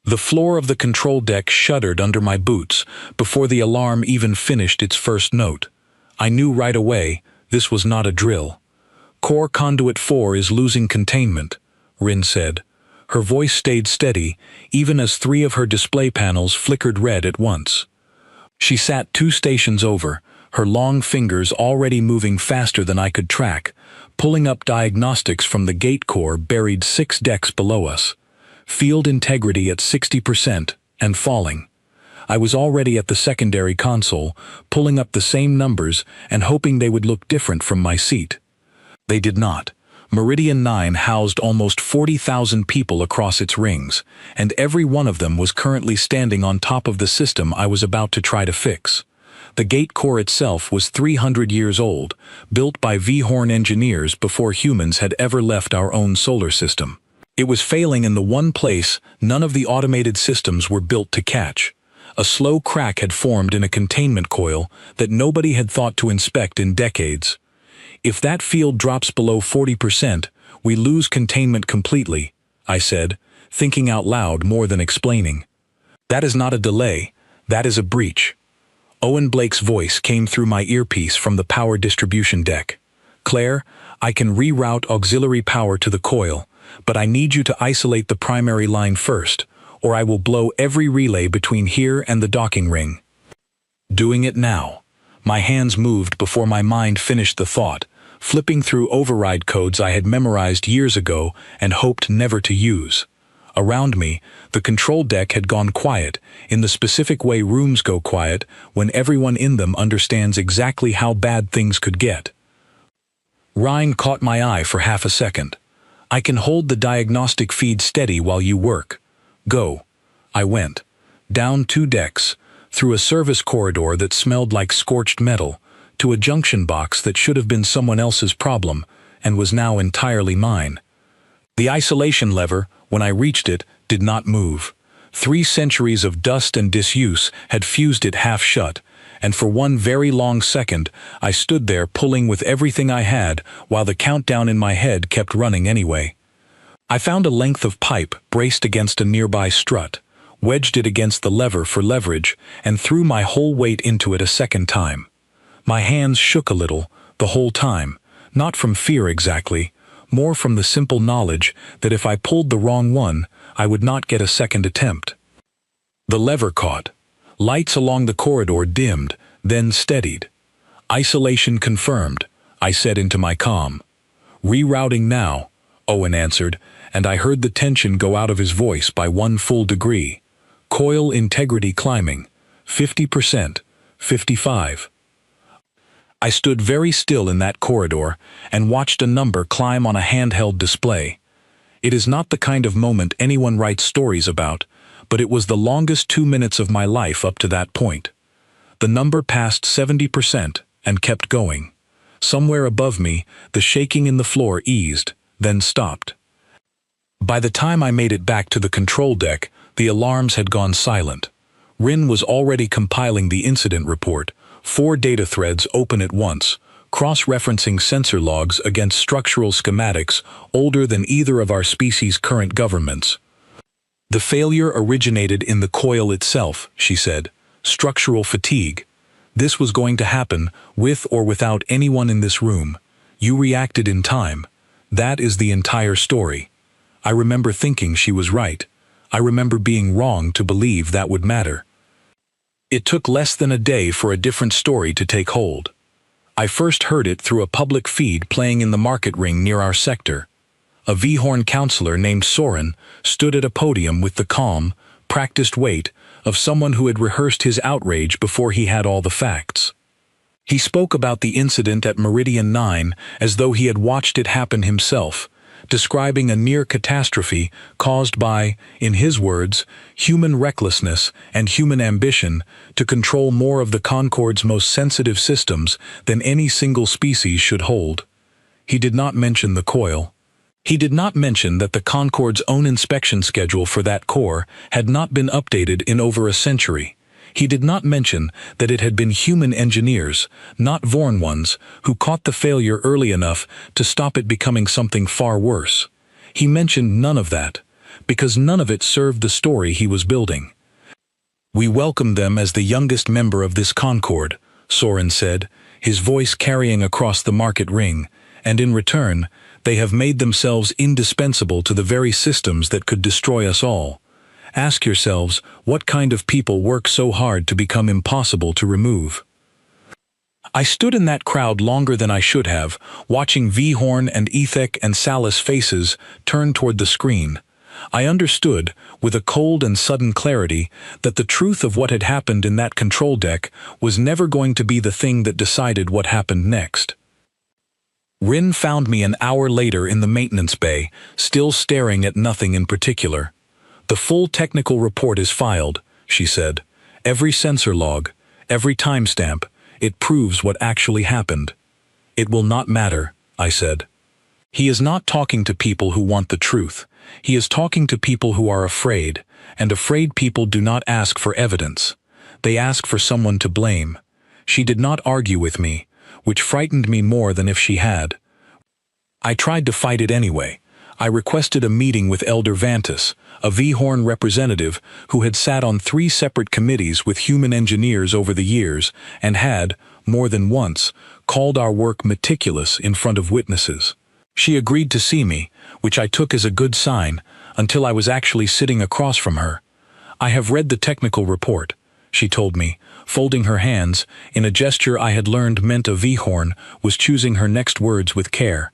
The floor of the control deck shuddered under my boots before the alarm even finished its first note. I knew right away this was not a drill. Core Conduit 4 is losing containment, Rin said. Her voice stayed steady, even as 3 of her display panels flickered red at once. She sat 2 stations over, her long fingers already moving faster than I could track, pulling up diagnostics from the gate core buried 6 decks below us. Field integrity at 60% and falling. I was already at the secondary console, pulling up the same numbers and hoping they would look different from my seat. They did not. Meridian 9 housed almost 40,000 people across its rings, and every one of them was currently standing on top of the system I was about to try to fix. The gate core itself was 300 years old, built by V-Horn engineers before humans had ever left our own solar system. It was failing in the one place none of the automated systems were built to catch. A slow crack had formed in a containment coil that nobody had thought to inspect in decades. If that field drops below 40%, we lose containment completely, I said, thinking out loud more than explaining. That is not a delay, that is a breach. Owen Blake's voice came through my earpiece from the power distribution deck. Claire, I can reroute auxiliary power to the coil, but I need you to isolate the primary line first, or I will blow every relay between here and the docking ring. Doing it now. My hands moved before my mind finished the thought, flipping through override codes I had memorized years ago and hoped never to use. Around me, the control deck had gone quiet, in the specific way rooms go quiet when everyone in them understands exactly how bad things could get. Ryan caught my eye for half a second. I can hold the diagnostic feed steady while you work. Go. I went. Down 2 decks, through a service corridor that smelled like scorched metal, to a junction box that should have been someone else's problem, and was now entirely mine. The isolation lever, when I reached it, did not move. 3 centuries of dust and disuse had fused it half shut, and for one very long second I stood there pulling with everything I had while the countdown in my head kept running anyway. I found a length of pipe braced against a nearby strut, wedged it against the lever for leverage, and threw my whole weight into it a second time. My hands shook a little, the whole time, not from fear exactly, more from the simple knowledge that if I pulled the wrong one, I would not get a second attempt. The lever caught. Lights along the corridor dimmed, then steadied. Isolation confirmed, I said into my comm. Rerouting now, Owen answered, and I heard the tension go out of his voice by 1 full degree. Coil integrity climbing. 50%. 55. I stood very still in that corridor and watched a number climb on a handheld display. It is not the kind of moment anyone writes stories about, but it was the longest 2 minutes of my life up to that point. The number passed 70% and kept going. Somewhere above me, the shaking in the floor eased, then stopped. By the time I made it back to the control deck, the alarms had gone silent. Rin was already compiling the incident report, 4 data threads open at once, cross-referencing sensor logs against structural schematics older than either of our species' current governments. The failure originated in the coil itself, she said. Structural fatigue. This was going to happen with or without anyone in this room. You reacted in time. That is the entire story. I remember thinking she was right. I remember being wrong to believe that would matter. It took less than a day for a different story to take hold. I first heard it through a public feed playing in the market ring near our sector. A V-Horn counselor named Soren stood at a podium with the calm, practiced weight of someone who had rehearsed his outrage before he had all the facts. He spoke about the incident at Meridian 9 as though he had watched it happen himself, describing a near catastrophe caused by, in his words, human recklessness and human ambition to control more of the Concorde's most sensitive systems than any single species should hold. He did not mention the coil. He did not mention that the Concorde's own inspection schedule for that core had not been updated in over a century. He did not mention that it had been human engineers, not Vorn ones, who caught the failure early enough to stop it becoming something far worse. He mentioned none of that. because none of it served the story he was building. "We welcome them as the youngest member of this Concord," Soren said, his voice carrying across the market ring, "and in return, they have made themselves indispensable to the very systems that could destroy us all. Ask yourselves, what kind of people work so hard to become impossible to remove?" I stood in that crowd longer than I should have, watching Vhorn and Ethek and Sal's faces turn toward the screen. I understood, with a cold and sudden clarity, that the truth of what had happened in that control deck was never going to be the thing that decided what happened next. Rin found me an hour later in the maintenance bay, still staring at nothing in particular. "The full technical report is filed," she said. "Every sensor log, every timestamp, it proves what actually happened." "It will not matter," I said. "He is not talking to people who want the truth. He is talking to people who are afraid, and afraid people do not ask for evidence. They ask for someone to blame." She did not argue with me, which frightened me more than if she had. I tried to fight it anyway. I requested a meeting with Elder Vantus, a Vhorn representative who had sat on 3 separate committees with human engineers over the years and had, more than once, called our work meticulous in front of witnesses. She agreed to see me, which I took as a good sign, until I was actually sitting across from her. "I have read the technical report," she told me, folding her hands, in a gesture I had learned meant a Vhorn was choosing her next words with care.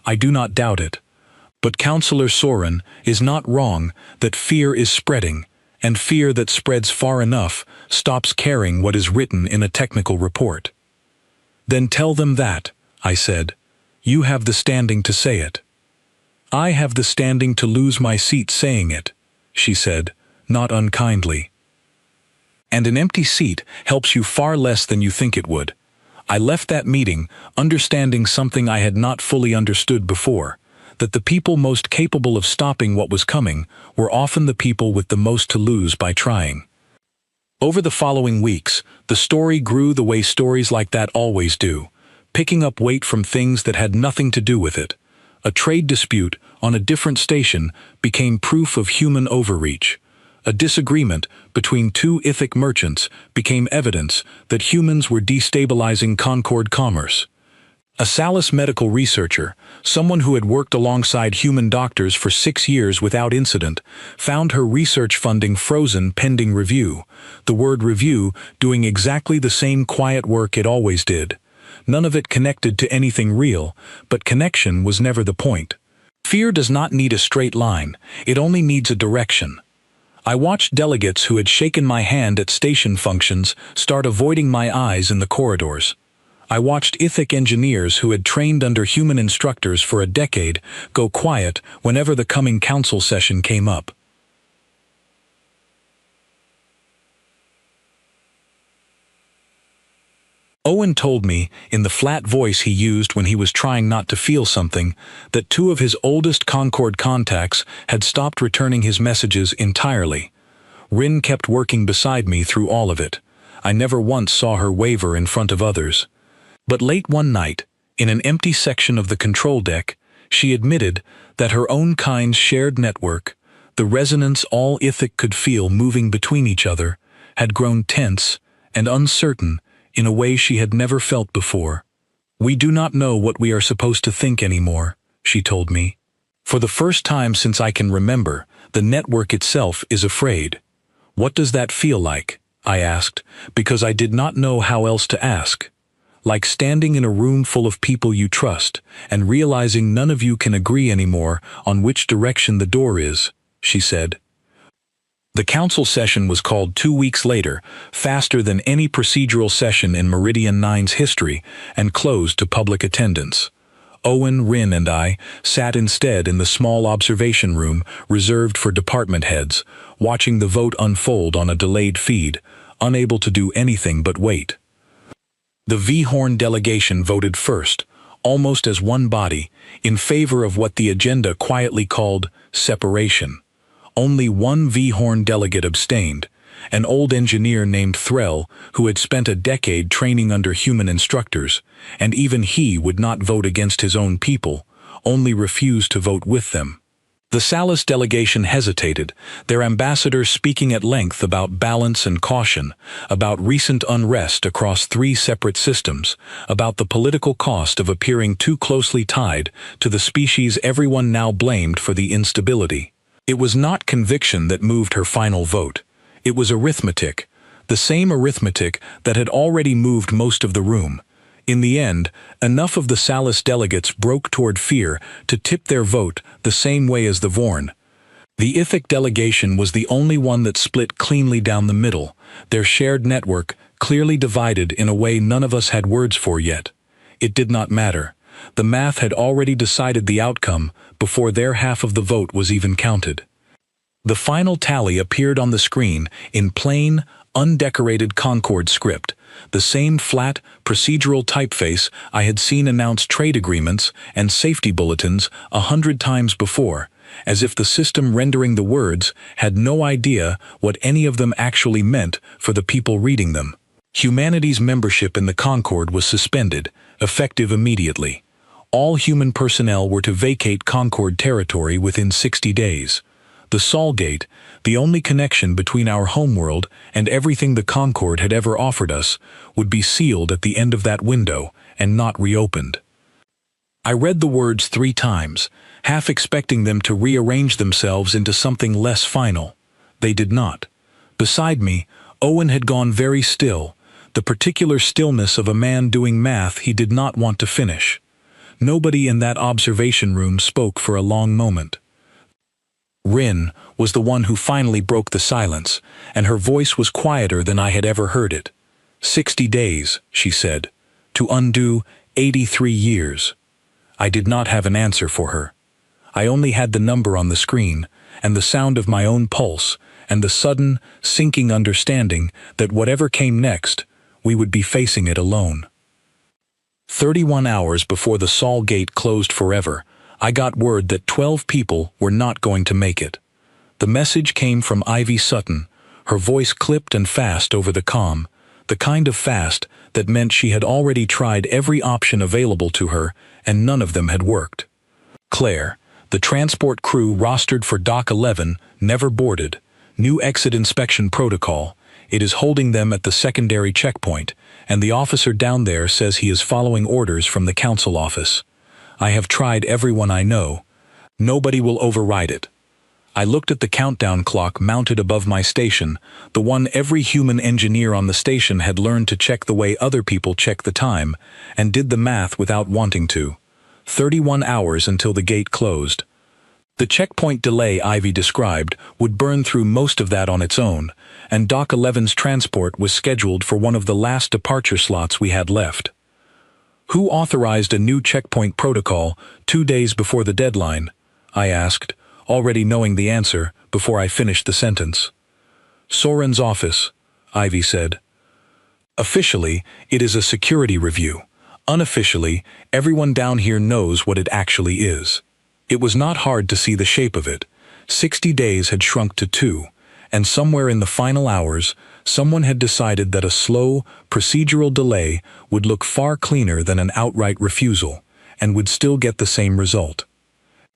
"I do not doubt it. But Counselor Soren is not wrong that fear is spreading, and fear that spreads far enough stops caring what is written in a technical report." "Then tell them that," I said. "You have the standing to say it." "I have the standing to lose my seat saying it," she said, not unkindly. "And an empty seat helps you far less than you think it would." I left that meeting understanding something I had not fully understood before, that the people most capable of stopping what was coming were often the people with the most to lose by trying. Over the following weeks, the story grew the way stories like that always do, picking up weight from things that had nothing to do with it. A trade dispute on a different station became proof of human overreach. A disagreement between 2 Ithic merchants became evidence that humans were destabilizing Concord commerce. A Salis medical researcher, someone who had worked alongside human doctors for 6 years without incident, found her research funding frozen pending review, the word review doing exactly the same quiet work it always did. None of it connected to anything real, but connection was never the point. Fear does not need a straight line, it only needs a direction. I watched delegates who had shaken my hand at station functions start avoiding my eyes in the corridors. I watched Ithic engineers who had trained under human instructors for a decade go quiet whenever the coming council session came up. Owen told me, in the flat voice he used when he was trying not to feel something, that 2 of his oldest Concord contacts had stopped returning his messages entirely. Rin kept working beside me through all of it. I never once saw her waver in front of others. But late one night, in an empty section of the control deck, she admitted that her own kind's shared network, the resonance all Ithic could feel moving between each other, had grown tense and uncertain in a way she had never felt before. "We do not know what we are supposed to think anymore," she told me. "For the first time since I can remember, the network itself is afraid." "What does that feel like?" I asked, because I did not know how else to ask. "Like standing in a room full of people you trust, and realizing none of you can agree anymore on which direction the door is," she said. The council session was called 2 weeks later, faster than any procedural session in Meridian 9's history, and closed to public attendance. Owen, Rin, and I sat instead in the small observation room reserved for department heads, watching the vote unfold on a delayed feed, unable to do anything but wait. The Vhorn delegation voted first, almost as one body, in favor of what the agenda quietly called separation. Only one Vhorn delegate abstained, an old engineer named Threll who had spent a decade training under human instructors, and even he would not vote against his own people, only refused to vote with them. The Salis delegation hesitated, their ambassador speaking at length about balance and caution, about recent unrest across 3 separate systems, about the political cost of appearing too closely tied to the species everyone now blamed for the instability. It was not conviction that moved her final vote. It was arithmetic, the same arithmetic that had already moved most of the room. In the end, enough of the Salis delegates broke toward fear to tip their vote the same way as the Vorn. The Ithic delegation was the only one that split cleanly down the middle, their shared network clearly divided in a way none of us had words for yet. It did not matter. The math had already decided the outcome before their half of the vote was even counted. The final tally appeared on the screen in plain, undecorated Concord script, the same flat, procedural typeface I had seen announce trade agreements and safety bulletins 100 times before, as if the system rendering the words had no idea what any of them actually meant for the people reading them. Humanity's membership in the Concord was suspended, effective immediately. All human personnel were to vacate Concord territory within 60 days. The Solgate, the only connection between our homeworld and everything the Concord had ever offered us, would be sealed at the end of that window and not reopened. I read the words 3 times, half expecting them to rearrange themselves into something less final. They did not. Beside me, Owen had gone very still, the particular stillness of a man doing math he did not want to finish. Nobody in that observation room spoke for a long moment. Rin was the one who finally broke the silence, and her voice was quieter than I had ever heard it. 60 days, she said, to undo 83 years. I did not have an answer for her. I only had the number on the screen, and the sound of my own pulse, and the sudden, sinking understanding that whatever came next, we would be facing it alone. 31 hours before the Sol Gate closed forever, I got word that 12 people were not going to make it. The message came from Ivy Sutton, her voice clipped and fast over the comm, the kind of fast that meant she had already tried every option available to her and none of them had worked. Claire, the transport crew rostered for Dock 11, never boarded. New exit inspection protocol. It is holding them at the secondary checkpoint, and the officer down there says he is following orders from the council office. I have tried everyone I know. Nobody will override it. I looked at the countdown clock mounted above my station, the one every human engineer on the station had learned to check the way other people check the time, and did the math without wanting to. 31 hours until the gate closed. The checkpoint delay Ivy described would burn through most of that on its own, and Dock 11's transport was scheduled for one of the last departure slots we had left. Who authorized a new checkpoint protocol 2 days before the deadline? I asked, already knowing the answer before I finished the sentence. Soren's office, Ivy said. Officially, it is a security review. Unofficially, everyone down here knows what it actually is. It was not hard to see the shape of it. 60 days had shrunk to 2, and somewhere in the final hours, someone had decided that a slow, procedural delay would look far cleaner than an outright refusal, and would still get the same result.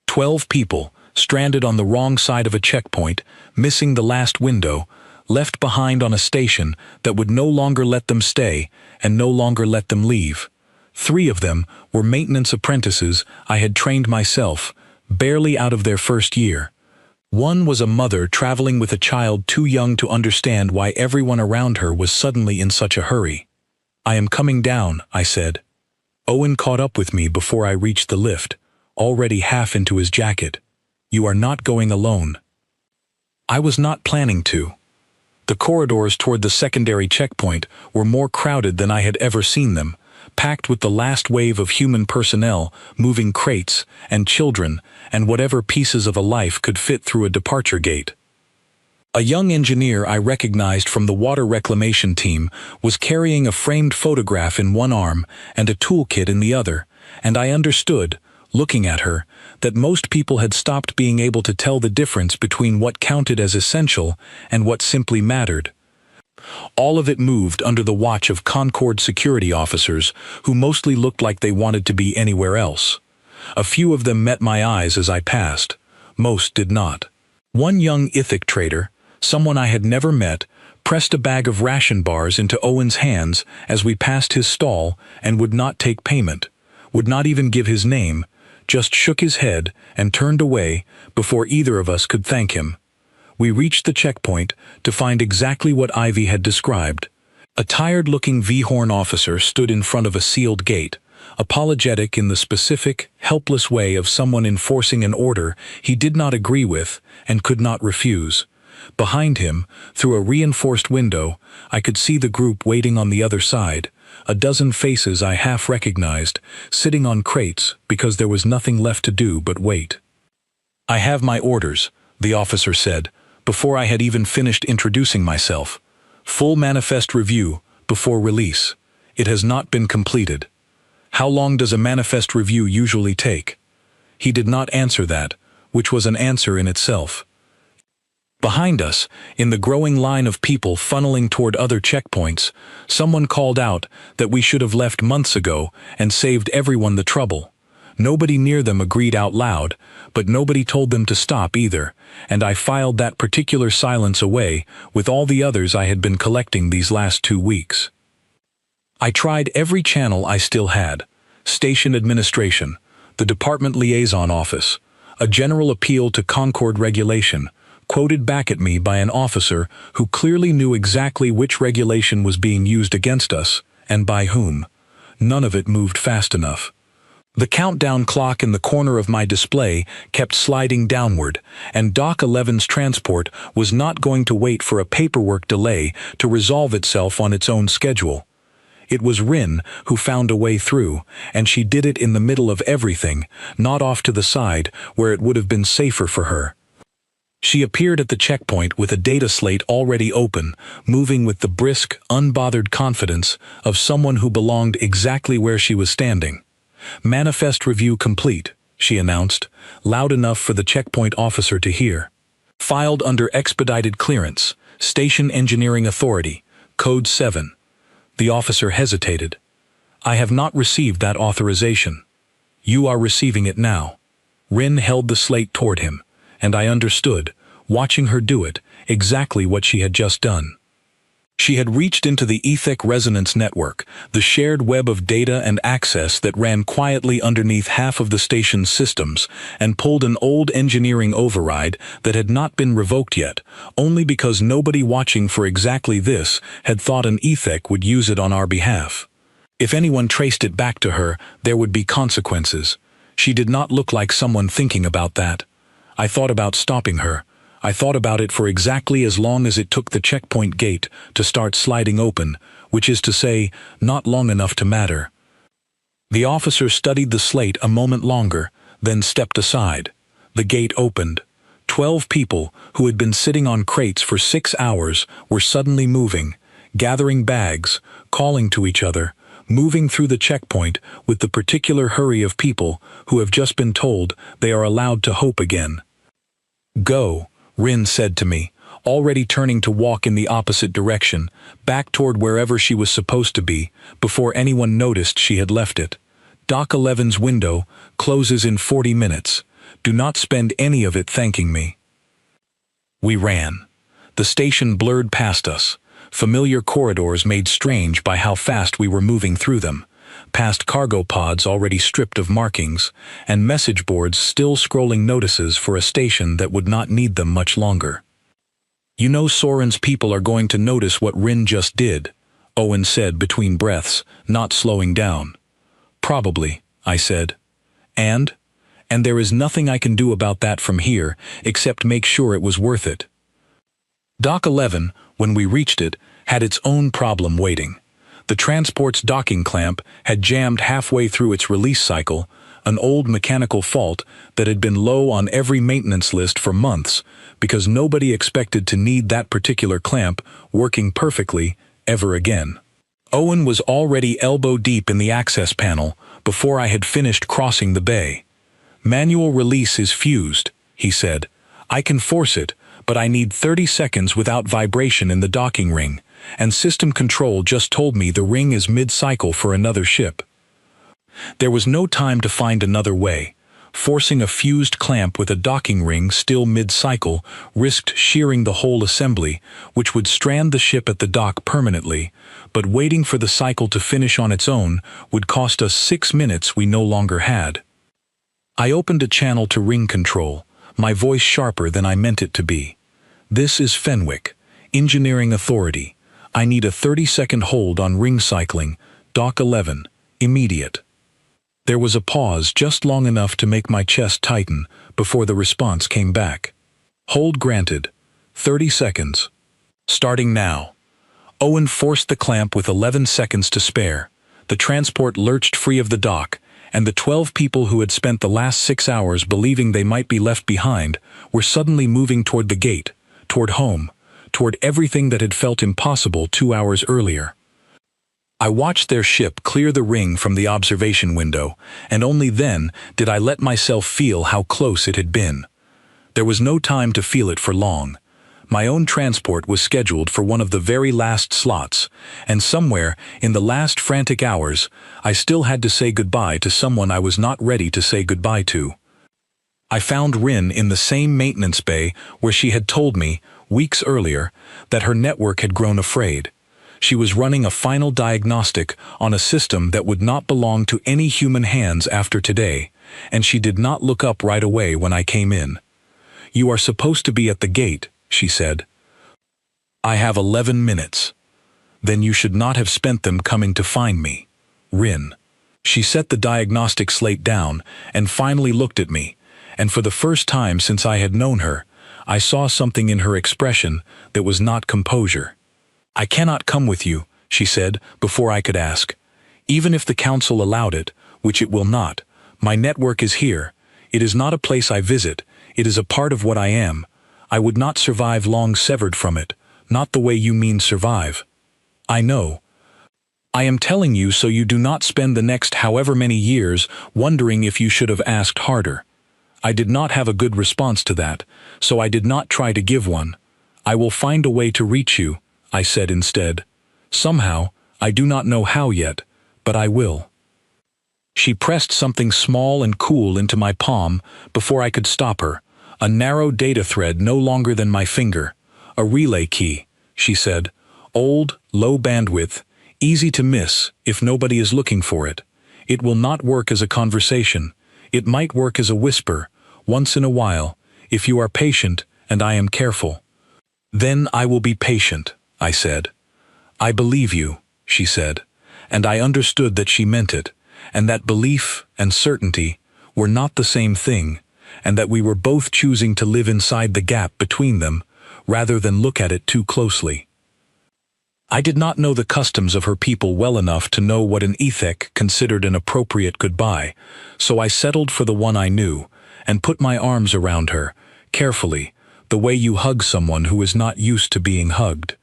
12 people, stranded on the wrong side of a checkpoint, missing the last window, left behind on a station that would no longer let them stay and no longer let them leave. 3 of them were maintenance apprentices I had trained myself, barely out of their first year. One was a mother traveling with a child too young to understand why everyone around her was suddenly in such a hurry. "I am coming down," I said. Owen caught up with me before I reached the lift, already half into his jacket. "You are not going alone." I was not planning to. The corridors toward the secondary checkpoint were more crowded than I had ever seen them, packed with the last wave of human personnel, moving crates, and children, and whatever pieces of a life could fit through a departure gate. A young engineer I recognized from the water reclamation team was carrying a framed photograph in one arm and a toolkit in the other, and I understood, looking at her, that most people had stopped being able to tell the difference between what counted as essential and what simply mattered. All of it moved under the watch of Concord security officers who mostly looked like they wanted to be anywhere else. A few of them met my eyes as I passed. most did not. One young Ithic trader, someone I had never met, pressed a bag of ration bars into Owen's hands as we passed his stall and would not take payment, would not even give his name, just shook his head and turned away before either of us could thank him. We reached the checkpoint to find exactly what Ivy had described. A tired-looking V-horn officer stood in front of a sealed gate, apologetic in the specific, helpless way of someone enforcing an order he did not agree with and could not refuse. Behind him, through a reinforced window, I could see the group waiting on the other side, a dozen faces I half recognized, sitting on crates because there was nothing left to do but wait. "I have my orders," the officer said, before I had even finished introducing myself. "Full manifest review before release. It has not been completed." "How long does a manifest review usually take?" He did not answer that, which was an answer in itself. Behind us, in the growing line of people funneling toward other checkpoints, someone called out that we should have left months ago and saved everyone the trouble. Nobody near them agreed out loud, but nobody told them to stop either, and I filed that particular silence away with all the others I had been collecting these last 2 weeks. I tried every channel I still had: station administration, the department liaison office, a general appeal to Concord regulation, quoted back at me by an officer who clearly knew exactly which regulation was being used against us, and by whom. None of it moved fast enough. The countdown clock in the corner of my display kept sliding downward, and Doc 11's transport was not going to wait for a paperwork delay to resolve itself on its own schedule. It was Rin who found a way through, and she did it in the middle of everything, not off to the side where it would have been safer for her. She appeared at the checkpoint with a data slate already open, moving with the brisk, unbothered confidence of someone who belonged exactly where she was standing. "Manifest review complete," she announced, loud enough for the checkpoint officer to hear. "Filed under expedited clearance, Station Engineering Authority, Code 7. The officer hesitated. "I have not received that authorization." "You are receiving it now." Rin held the slate toward him, and I understood, watching her do it, exactly what she had just done. She had reached into the Ethic Resonance Network, the shared web of data and access that ran quietly underneath half of the station's systems, and pulled an old engineering override that had not been revoked yet, only because nobody watching for exactly this had thought an Ethic would use it on our behalf. If anyone traced it back to her, there would be consequences. She did not look like someone thinking about that. I thought about stopping her. I thought about it for exactly as long as it took the checkpoint gate to start sliding open, which is to say, not long enough to matter. The officer studied the slate a moment longer, then stepped aside. The gate opened. 12 people who had been sitting on crates for 6 hours were suddenly moving, gathering bags, calling to each other, moving through the checkpoint with the particular hurry of people who have just been told they are allowed to hope again. "Go," Rin said to me, already turning to walk in the opposite direction, back toward wherever she was supposed to be, before anyone noticed she had left it. "Doc 11's window closes in 40 minutes. Do not spend any of it thanking me." We ran. The station blurred past us. Familiar corridors made strange by how fast we were moving through them, past cargo pods already stripped of markings, and message boards still scrolling notices for a station that would not need them much longer. "You know Soren's people are going to notice what Rin just did," Owen said between breaths, not slowing down. "Probably," I said. And there is nothing I can do about that from here, except make sure it was worth it." Dock 11, when we reached it, had its own problem waiting. The transport's docking clamp had jammed halfway through its release cycle, an old mechanical fault that had been low on every maintenance list for months because nobody expected to need that particular clamp working perfectly ever again. Owen was already elbow-deep in the access panel before I had finished crossing the bay. "Manual release is fused," he said. "I can force it, but I need 30 seconds without vibration in the docking ring, and system control just told me the ring is mid-cycle for another ship." There was no time to find another way. Forcing a fused clamp with a docking ring still mid-cycle risked shearing the whole assembly, which would strand the ship at the dock permanently, but waiting for the cycle to finish on its own would cost us 6 minutes we no longer had. I opened a channel to ring control, my voice sharper than I meant it to be. "This is Fenwick, Engineering Authority. I need a 30-second hold on ring cycling, Dock 11, immediate." There was a pause just long enough to make my chest tighten before the response came back. "Hold granted. 30 seconds. Starting now." Owen forced the clamp with 11 seconds to spare. The transport lurched free of the dock, and the 12 people who had spent the last 6 hours believing they might be left behind were suddenly moving toward the gate, toward home, toward everything that had felt impossible 2 hours earlier. I watched their ship clear the ring from the observation window, and only then did I let myself feel how close it had been. There was no time to feel it for long. My own transport was scheduled for one of the very last slots, and somewhere in the last frantic hours, I still had to say goodbye to someone I was not ready to say goodbye to. I found Rin in the same maintenance bay where she had told me, weeks earlier, that her network had grown afraid. She was running a final diagnostic on a system that would not belong to any human hands after today, and she did not look up right away when I came in. "You are supposed to be at the gate," she said. "I have 11 minutes. "Then you should not have spent them coming to find me, Rin." She set the diagnostic slate down and finally looked at me, and for the first time since I had known her, I saw something in her expression that was not composure. "I cannot come with you," she said before I could ask. "Even if the council allowed it, which it will not, my network is here. It is not a place I visit, it is a part of what I am. I would not survive long severed from it, not the way you mean survive." "I know. I am telling you so you do not spend the next however many years wondering if you should have asked harder. I did not have a good response to that, so I did not try to give one. I will find a way to reach you," I said instead. "Somehow, I do not know how yet, but I will." She pressed something small and cool into my palm before I could stop her, a narrow data thread no longer than my finger. "A relay key," she said. "Old, low bandwidth, easy to miss if nobody is looking for it. It will not work as a conversation. It might work as a whisper, once in a while, if you are patient and I am careful." "Then I will be patient," I said. "I believe you," she said, and I understood that she meant it, and that belief and certainty were not the same thing, and that we were both choosing to live inside the gap between them, rather than look at it too closely. I did not know the customs of her people well enough to know what an ethek considered an appropriate goodbye, so I settled for the one I knew, and put my arms around her, carefully, the way you hug someone who is not used to being hugged.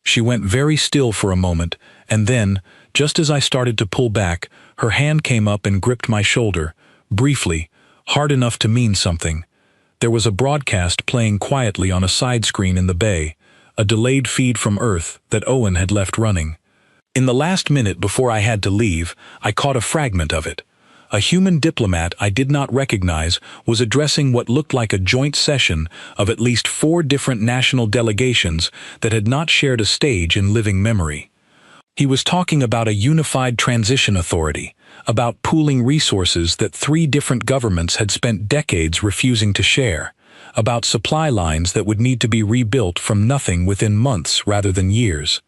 She went very still for a moment, and then, just as I started to pull back, her hand came up and gripped my shoulder, briefly, hard enough to mean something. There was a broadcast playing quietly on a side screen in the bay, a delayed feed from Earth that Owen had left running. In the last minute before I had to leave, I caught a fragment of it. A human diplomat I did not recognize was addressing what looked like a joint session of at least 4 different national delegations that had not shared a stage in living memory. He was talking about a unified transition authority, about pooling resources that 3 different governments had spent decades refusing to share, about supply lines that would need to be rebuilt from nothing within months rather than years.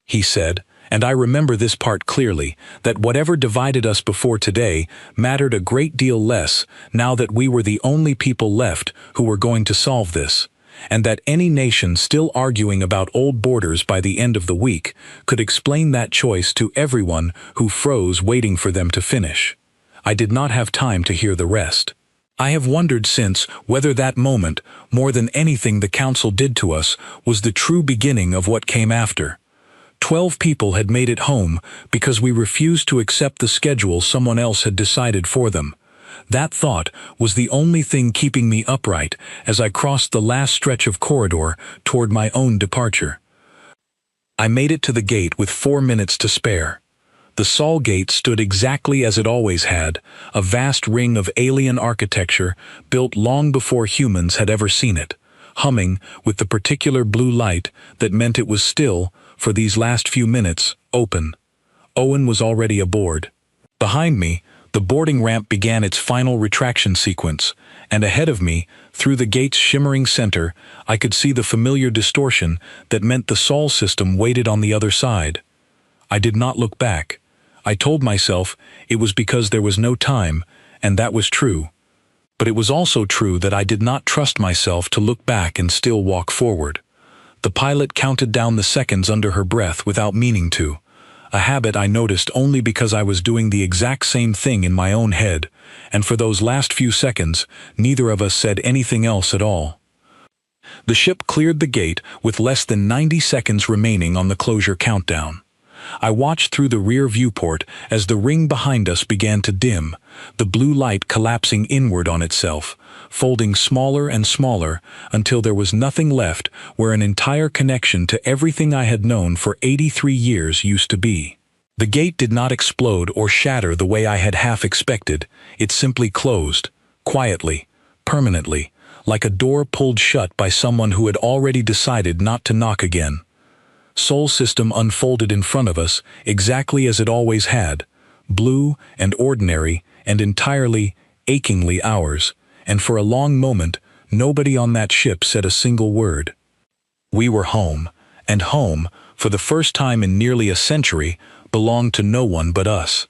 He said, and I remember this part clearly, that whatever divided us before today mattered a great deal less now that we were the only people left who were going to solve this, and that any nation still arguing about old borders by the end of the week could explain that choice to everyone who froze waiting for them to finish. I did not have time to hear the rest. I have wondered since whether that moment, more than anything the Council did to us, was the true beginning of what came after. 12 people had made it home because we refused to accept the schedule someone else had decided for them. That thought was the only thing keeping me upright as I crossed the last stretch of corridor toward my own departure. I made it to the gate with 4 minutes to spare. The Sol Gate stood exactly as it always had, a vast ring of alien architecture built long before humans had ever seen it, humming with the particular blue light that meant it was still, for these last few minutes, open. Owen was already aboard. Behind me, the boarding ramp began its final retraction sequence, and ahead of me, through the gate's shimmering center, I could see the familiar distortion that meant the Sol system waited on the other side. I did not look back. I told myself it was because there was no time, and that was true. But it was also true that I did not trust myself to look back and still walk forward. The pilot counted down the seconds under her breath without meaning to, a habit I noticed only because I was doing the exact same thing in my own head, and for those last few seconds, neither of us said anything else at all. The ship cleared the gate with less than 90 seconds remaining on the closure countdown. I watched through the rear viewport as the ring behind us began to dim, the blue light collapsing inward on itself, folding smaller and smaller until there was nothing left where an entire connection to everything I had known for 83 years used to be. The gate did not explode or shatter the way I had half expected. It simply closed, quietly, permanently, like a door pulled shut by someone who had already decided not to knock again. Sol system unfolded in front of us exactly as it always had, blue and ordinary and entirely, achingly ours, and for a long moment nobody on that ship said a single word. We were home, and home, for the first time in nearly a century, belonged to no one but us.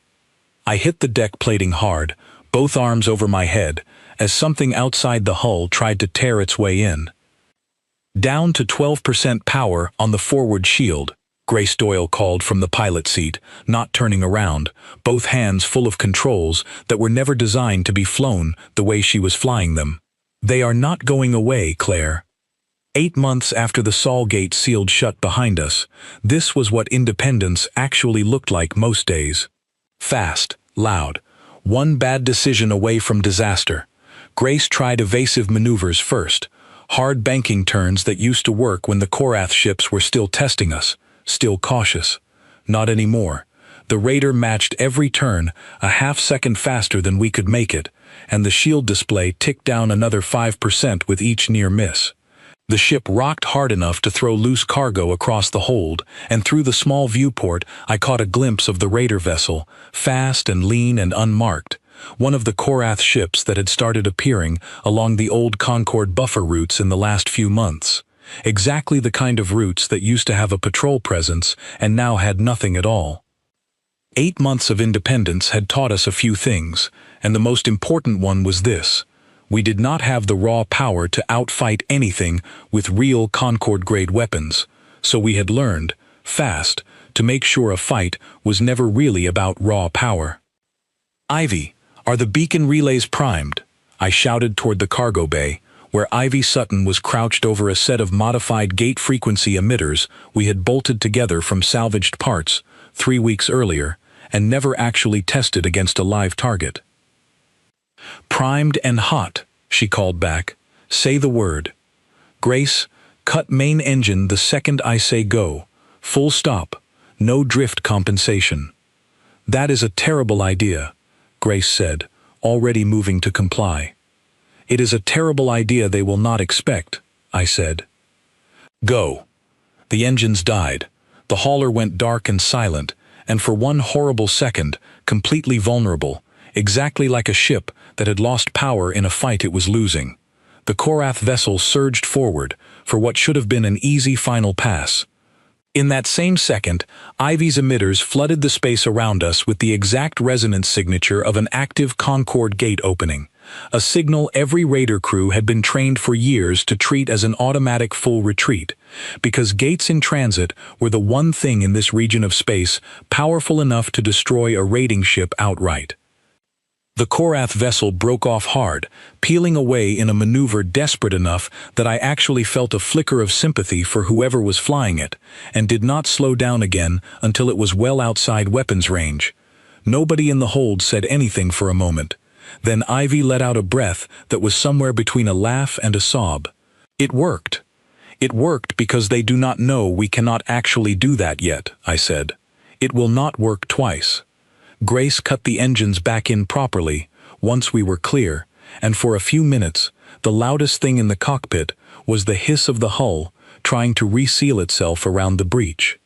I hit the deck plating hard, both arms over my head, as something outside the hull tried to tear its way in. "Down to 12% power on the forward shield," Grace Doyle called from the pilot seat, not turning around, both hands full of controls that were never designed to be flown the way she was flying them. "They are not going away, Claire." 8 months after the Sol Gate sealed shut behind us, this was what independence actually looked like most days. Fast, loud, one bad decision away from disaster. Grace tried evasive maneuvers first, hard banking turns that used to work when the Korath ships were still testing us, still cautious. Not anymore. The Raider matched every turn a half-second faster than we could make it, and the shield display ticked down another 5% with each near miss. The ship rocked hard enough to throw loose cargo across the hold, and through the small viewport I caught a glimpse of the Raider vessel, fast and lean and unmarked, one of the Korath ships that had started appearing along the old Concord buffer routes in the last few months. Exactly the kind of routes that used to have a patrol presence and now had nothing at all. 8 months of independence had taught us a few things, and the most important one was this: we did not have the raw power to outfight anything with real Concord-grade weapons, so we had learned, fast, to make sure a fight was never really about raw power. "Ivy, are the beacon relays primed?" I shouted toward the cargo bay, where Ivy Sutton was crouched over a set of modified gate frequency emitters we had bolted together from salvaged parts 3 weeks earlier and never actually tested against a live target. "Primed and hot," she called back. "Say the word." "Grace, cut main engine the second I say go. Full stop. No drift compensation." "That is a terrible idea," Grace said, already moving to comply. "It is a terrible idea they will not expect," I said. "Go." The engines died. The hauler went dark and silent, and for one horrible second, completely vulnerable, exactly like a ship that had lost power in a fight it was losing. The Korath vessel surged forward for what should have been an easy final pass. In that same second, Ivy's emitters flooded the space around us with the exact resonance signature of an active Concord gate opening, a signal every Raider crew had been trained for years to treat as an automatic full retreat, because gates in transit were the one thing in this region of space powerful enough to destroy a raiding ship outright. The Korath vessel broke off hard, peeling away in a maneuver desperate enough that I actually felt a flicker of sympathy for whoever was flying it, and did not slow down again until it was well outside weapons range. Nobody in the hold said anything for a moment. Then Ivy let out a breath that was somewhere between a laugh and a sob. "It worked. It worked because they do not know we cannot actually do that yet," I said. It will not work twice. Grace cut the engines back in properly, once we were clear, and for a few minutes, the loudest thing in the cockpit was the hiss of the hull trying to reseal itself around the breach.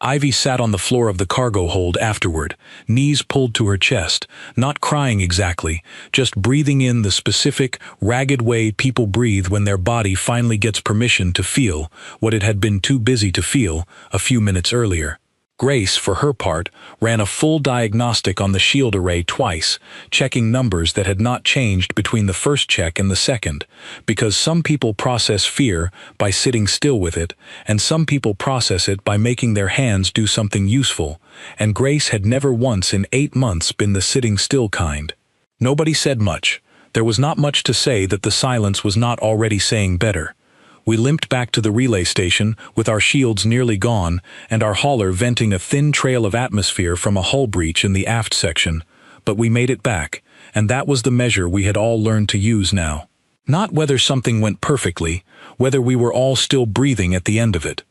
Ivy sat on the floor of the cargo hold afterward, knees pulled to her chest, not crying exactly, just breathing in the specific, ragged way people breathe when their body finally gets permission to feel what it had been too busy to feel a few minutes earlier. Grace, for her part, ran a full diagnostic on the shield array twice, checking numbers that had not changed between the first check and the second, because some people process fear by sitting still with it, and some people process it by making their hands do something useful, and Grace had never once in 8 months been the sitting still kind. Nobody said much. There was not much to say that the silence was not already saying better. We limped back to the relay station with our shields nearly gone and our hauler venting a thin trail of atmosphere from a hull breach in the aft section, but we made it back, and that was the measure we had all learned to use now. Not whether something went perfectly, whether we were all still breathing at the end of it.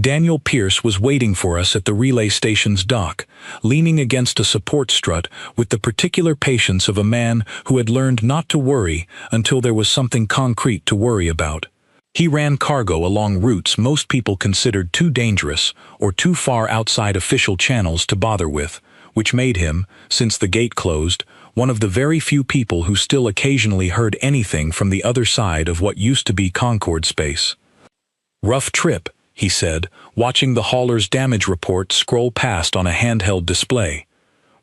Daniel Pierce was waiting for us at the relay station's dock, leaning against a support strut with the particular patience of a man who had learned not to worry until there was something concrete to worry about. He ran cargo along routes most people considered too dangerous or too far outside official channels to bother with, which made him, since the gate closed, one of the very few people who still occasionally heard anything from the other side of what used to be Concorde space. "Rough trip," he said, watching the hauler's damage report scroll past on a handheld display.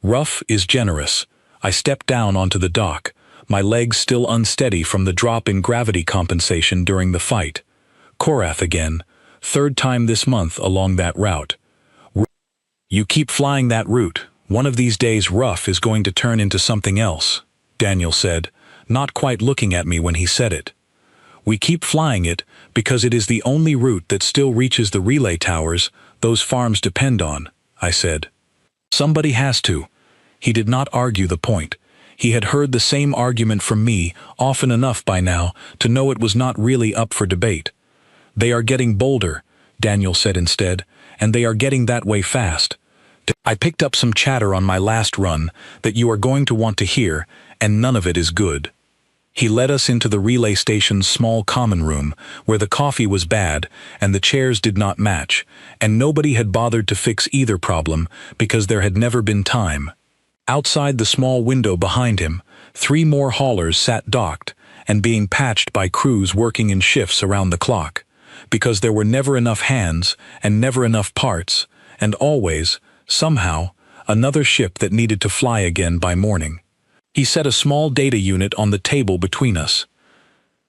"Rough is generous." I stepped down onto the dock, my legs still unsteady from the drop in gravity compensation during the fight. Korath again, 3rd time this month along that route. "You keep flying that route. One of these days Rough is going to turn into something else," Daniel said, not quite looking at me when he said it. "We keep flying it because it is the only route that still reaches the relay towers those farms depend on," I said. "Somebody has to." He did not argue the point. He had heard the same argument from me often enough by now to know it was not really up for debate. "They are getting bolder," Daniel said instead, "and they are getting that way fast. I picked up some chatter on my last run that you are going to want to hear, and none of it is good." He led us into the relay station's small common room, where the coffee was bad and the chairs did not match, and nobody had bothered to fix either problem because there had never been time. Outside the small window behind him, 3 more haulers sat docked and being patched by crews working in shifts around the clock, because there were never enough hands and never enough parts, and always, somehow, another ship that needed to fly again by morning. He set a small data unit on the table between us.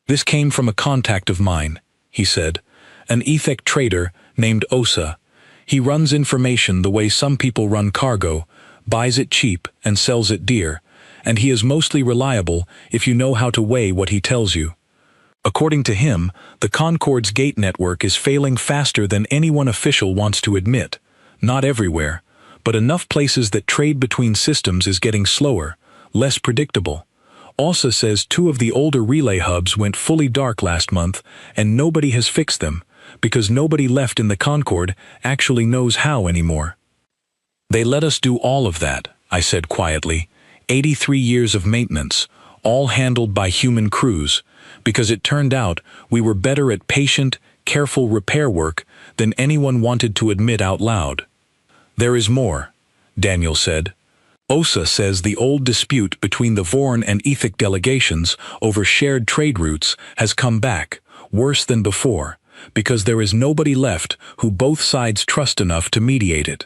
"This came from a contact of mine," he said, "an ethec trader named Osa. He runs information the way some people run cargo, buys it cheap and sells it dear, and he is mostly reliable if you know how to weigh what he tells you. According to him, the Concorde's gate network is failing faster than anyone official wants to admit. Not everywhere, but enough places that trade between systems is getting slower, less predictable. Osa says 2 of the older relay hubs went fully dark last month, and nobody has fixed them, because nobody left in the Concorde actually knows how anymore." "They let us do all of that," I said quietly. 83 years of maintenance, all handled by human crews, because it turned out we were better at patient, careful repair work than anyone wanted to admit out loud. "There is more," Daniel said. "Osa says the old dispute between the Vorn and Ethik delegations over shared trade routes has come back, worse than before, because there is nobody left who both sides trust enough to mediate it.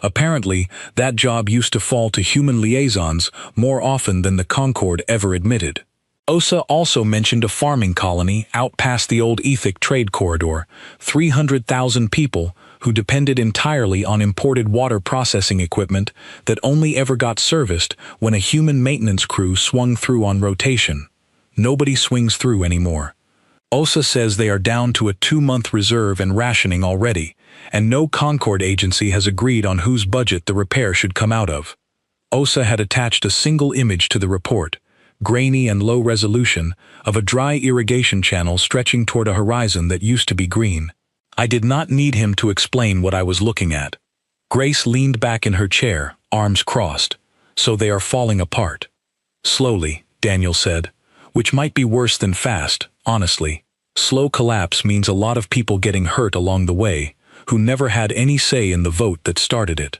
Apparently, that job used to fall to human liaisons more often than the Concorde ever admitted." Osa also mentioned a farming colony out past the old Ethik trade corridor, 300,000 people who depended entirely on imported water processing equipment that only ever got serviced when a human maintenance crew swung through on rotation. Nobody swings through anymore. Osa says they are down to a 2-month reserve and rationing already, and no Concorde agency has agreed on whose budget the repair should come out of. Osa had attached a single image to the report, grainy and low resolution, of a dry irrigation channel stretching toward a horizon that used to be green. I did not need him to explain what I was looking at. Grace leaned back in her chair, arms crossed. So they are falling apart. Slowly, Daniel said, which might be worse than fast, honestly. Slow collapse means a lot of people getting hurt along the way, who never had any say in the vote that started it.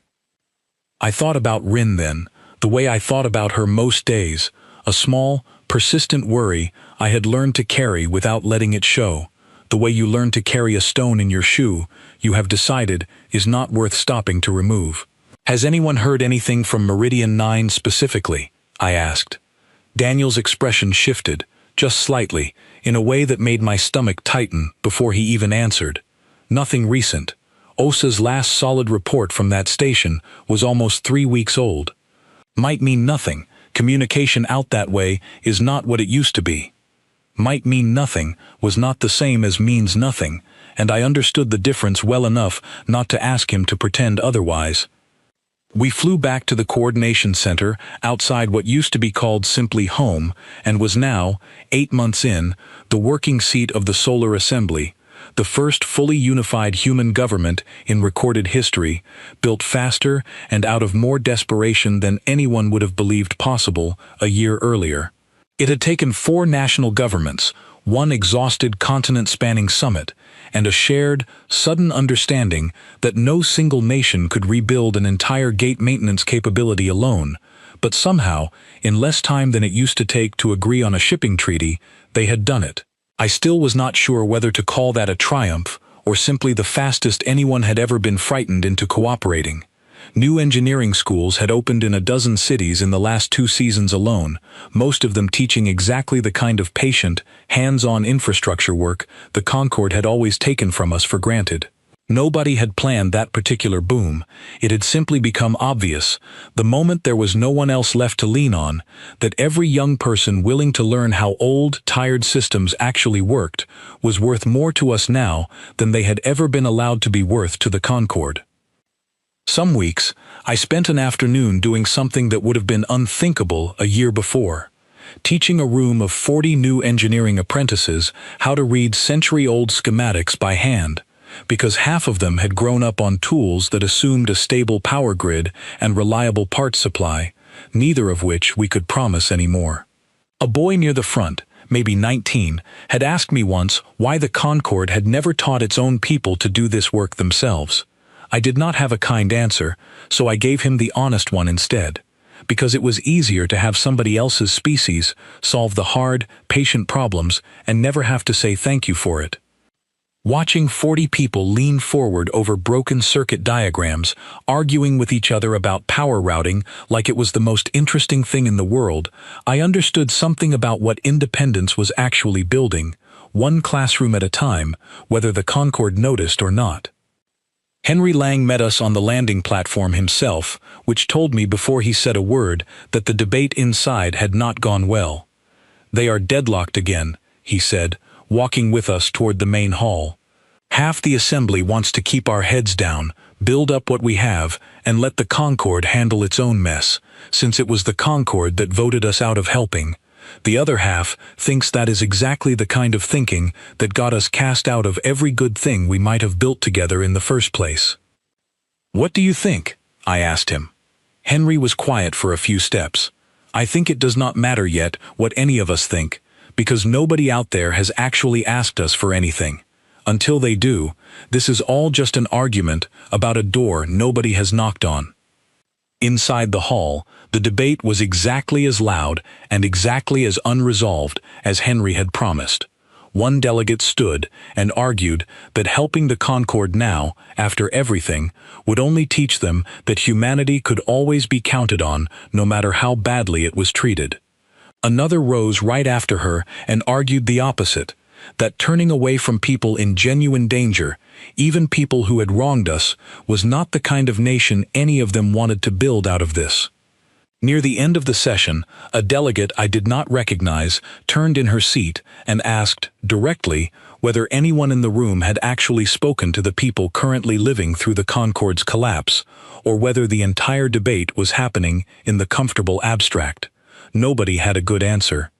I thought about Rin then, the way I thought about her most days, a small, persistent worry I had learned to carry without letting it show, the way you learn to carry a stone in your shoe you have decided is not worth stopping to remove. Has anyone heard anything from Meridian 9 specifically? I asked. Daniel's expression shifted, just slightly, in a way that made my stomach tighten before he even answered. Nothing recent. OSA's last solid report from that station was almost 3 weeks old. Might mean nothing. Communication out that way is not what it used to be. Might mean nothing was not the same as means nothing, and I understood the difference well enough not to ask him to pretend otherwise. We flew back to the coordination center outside what used to be called simply home and was now, 8 months in, the working seat of the Solar Assembly, the first fully unified human government in recorded history, built faster and out of more desperation than anyone would have believed possible a year earlier. It had taken 4 national governments, 1 exhausted continent-spanning summit, and a shared, sudden understanding that no single nation could rebuild an entire gate maintenance capability alone, but somehow, in less time than it used to take to agree on a shipping treaty, they had done it. I still was not sure whether to call that a triumph or simply the fastest anyone had ever been frightened into cooperating. New engineering schools had opened in a dozen cities in the last 2 seasons alone, most of them teaching exactly the kind of patient, hands-on infrastructure work the Concorde had always taken from us for granted. Nobody had planned that particular boom. It had simply become obvious, the moment there was no one else left to lean on, that every young person willing to learn how old, tired systems actually worked was worth more to us now than they had ever been allowed to be worth to the Concorde. Some weeks, I spent an afternoon doing something that would have been unthinkable a year before, teaching a room of 40 new engineering apprentices how to read century-old schematics by hand, because half of them had grown up on tools that assumed a stable power grid and reliable parts supply, neither of which we could promise anymore. A boy near the front, maybe 19, had asked me once why the Concorde had never taught its own people to do this work themselves. I did not have a kind answer, so I gave him the honest one instead, because it was easier to have somebody else's species solve the hard, patient problems and never have to say thank you for it. Watching 40 people lean forward over broken circuit diagrams, arguing with each other about power routing like it was the most interesting thing in the world, I understood something about what independence was actually building, 1 classroom at a time, whether the Concorde noticed or not. Henry Lang met us on the landing platform himself, which told me before he said a word that the debate inside had not gone well. They are deadlocked again, he said, walking with us toward the main hall. Half the assembly wants to keep our heads down, build up what we have, and let the Concorde handle its own mess, since it was the Concorde that voted us out of helping. The other half thinks that is exactly the kind of thinking that got us cast out of every good thing we might have built together in the first place. What do you think? I asked him. Henry was quiet for a few steps. I think it does not matter yet what any of us think, because nobody out there has actually asked us for anything. Until they do, this is all just an argument about a door nobody has knocked on. Inside the hall, the debate was exactly as loud and exactly as unresolved as Henry had promised. One delegate stood and argued that helping the Concorde now, after everything, would only teach them that humanity could always be counted on no matter how badly it was treated. Another rose right after her and argued the opposite, that turning away from people in genuine danger, even people who had wronged us, was not the kind of nation any of them wanted to build out of this. Near the end of the session, a delegate I did not recognize turned in her seat and asked, directly, whether anyone in the room had actually spoken to the people currently living through the Concorde's collapse, or whether the entire debate was happening in the comfortable abstract. Nobody had a good answer.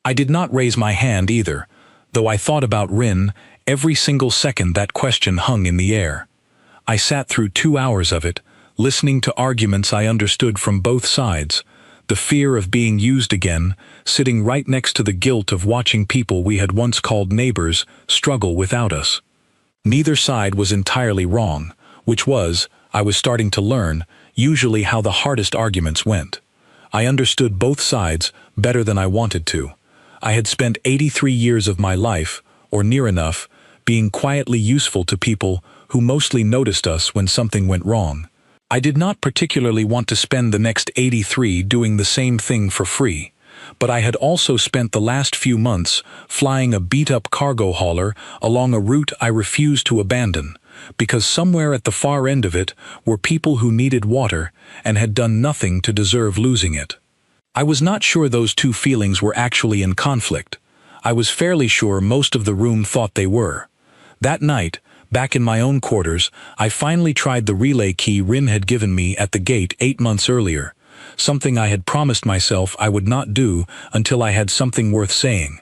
I did not raise my hand either, though I thought about Rin every single second that question hung in the air. I sat through 2 hours of it, listening to arguments I understood from both sides, the fear of being used again, sitting right next to the guilt of watching people we had once called neighbors struggle without us. Neither side was entirely wrong, which was, I was starting to learn, usually how the hardest arguments went. I understood both sides better than I wanted to. I had spent 83 years of my life, or near enough, being quietly useful to people who mostly noticed us when something went wrong. I did not particularly want to spend the next 83 doing the same thing for free, but I had also spent the last few months flying a beat-up cargo hauler along a route I refused to abandon, because somewhere at the far end of it were people who needed water and had done nothing to deserve losing it. I was not sure those two feelings were actually in conflict. I was fairly sure most of the room thought they were. That night, back in my own quarters, I finally tried the relay key Rin had given me at the gate 8 months earlier, something I had promised myself I would not do until I had something worth saying.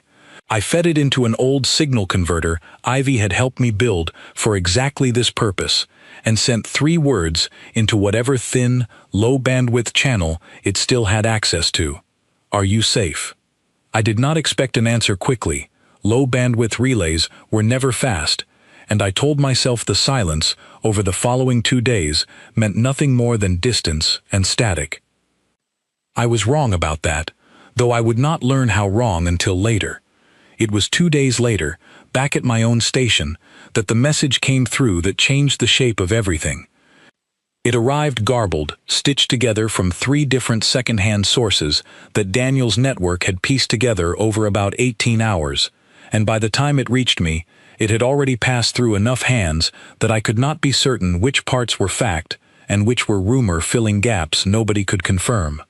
I fed it into an old signal converter Ivy had helped me build for exactly this purpose, and sent 3 words into whatever thin, low-bandwidth channel it still had access to. "Are you safe?" I did not expect an answer quickly. Low-bandwidth relays were never fast, and I told myself the silence over the following 2 days meant nothing more than distance and static. I was wrong about that, though I would not learn how wrong until later. It was 2 days later, back at my own station, that the message came through that changed the shape of everything. It arrived garbled, stitched together from 3 different second-hand sources that Daniel's network had pieced together over about 18 hours, and by the time it reached me, it had already passed through enough hands that I could not be certain which parts were fact and which were rumor filling gaps nobody could confirm.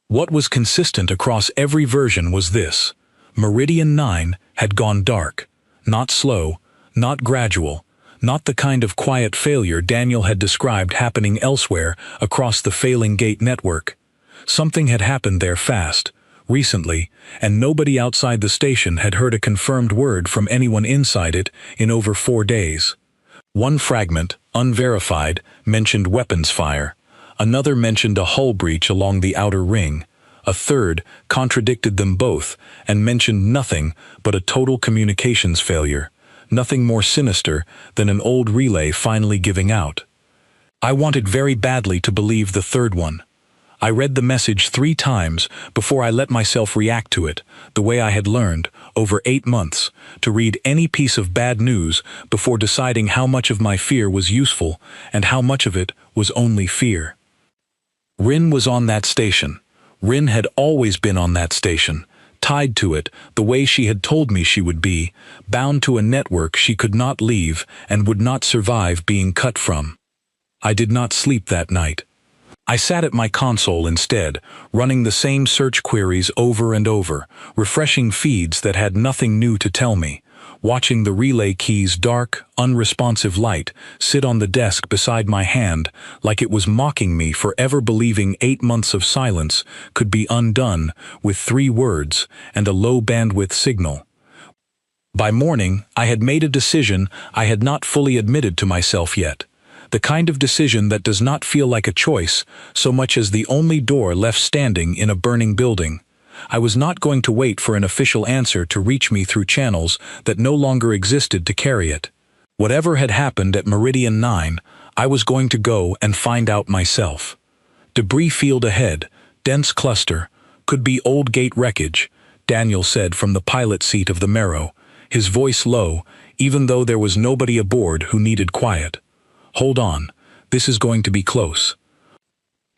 What was consistent across every version was this: Meridian 9 had gone dark. Not slow, not gradual, not the kind of quiet failure Daniel had described happening elsewhere across the failing gate network. Something had happened there fast, recently, and nobody outside the station had heard a confirmed word from anyone inside it in over 4 days. One fragment, unverified, mentioned weapons fire. Another mentioned a hull breach along the outer ring. A third contradicted them both and mentioned nothing but a total communications failure, nothing more sinister than an old relay finally giving out. I wanted very badly to believe the third one. I read the message 3 times before I let myself react to it, the way I had learned, over 8 months, to read any piece of bad news before deciding how much of my fear was useful and how much of it was only fear. Rin was on that station. Rin had always been on that station, tied to it the way she had told me she would be, bound to a network she could not leave and would not survive being cut from. I did not sleep that night. I sat at my console instead, running the same search queries over and over, refreshing feeds that had nothing new to tell me, watching the relay key's dark, unresponsive light sit on the desk beside my hand like it was mocking me for ever believing 8 months of silence could be undone with 3 words and a low-bandwidth signal. By morning, I had made a decision I had not fully admitted to myself yet. The kind of decision that does not feel like a choice so much as the only door left standing in a burning building. I was not going to wait for an official answer to reach me through channels that no longer existed to carry it. Whatever had happened at Meridian 9, I was going to go and find out myself. Debris field ahead, dense cluster, could be old gate wreckage, Daniel said from the pilot seat of the Merrow, his voice low, even though there was nobody aboard who needed quiet. Hold on, this is going to be close.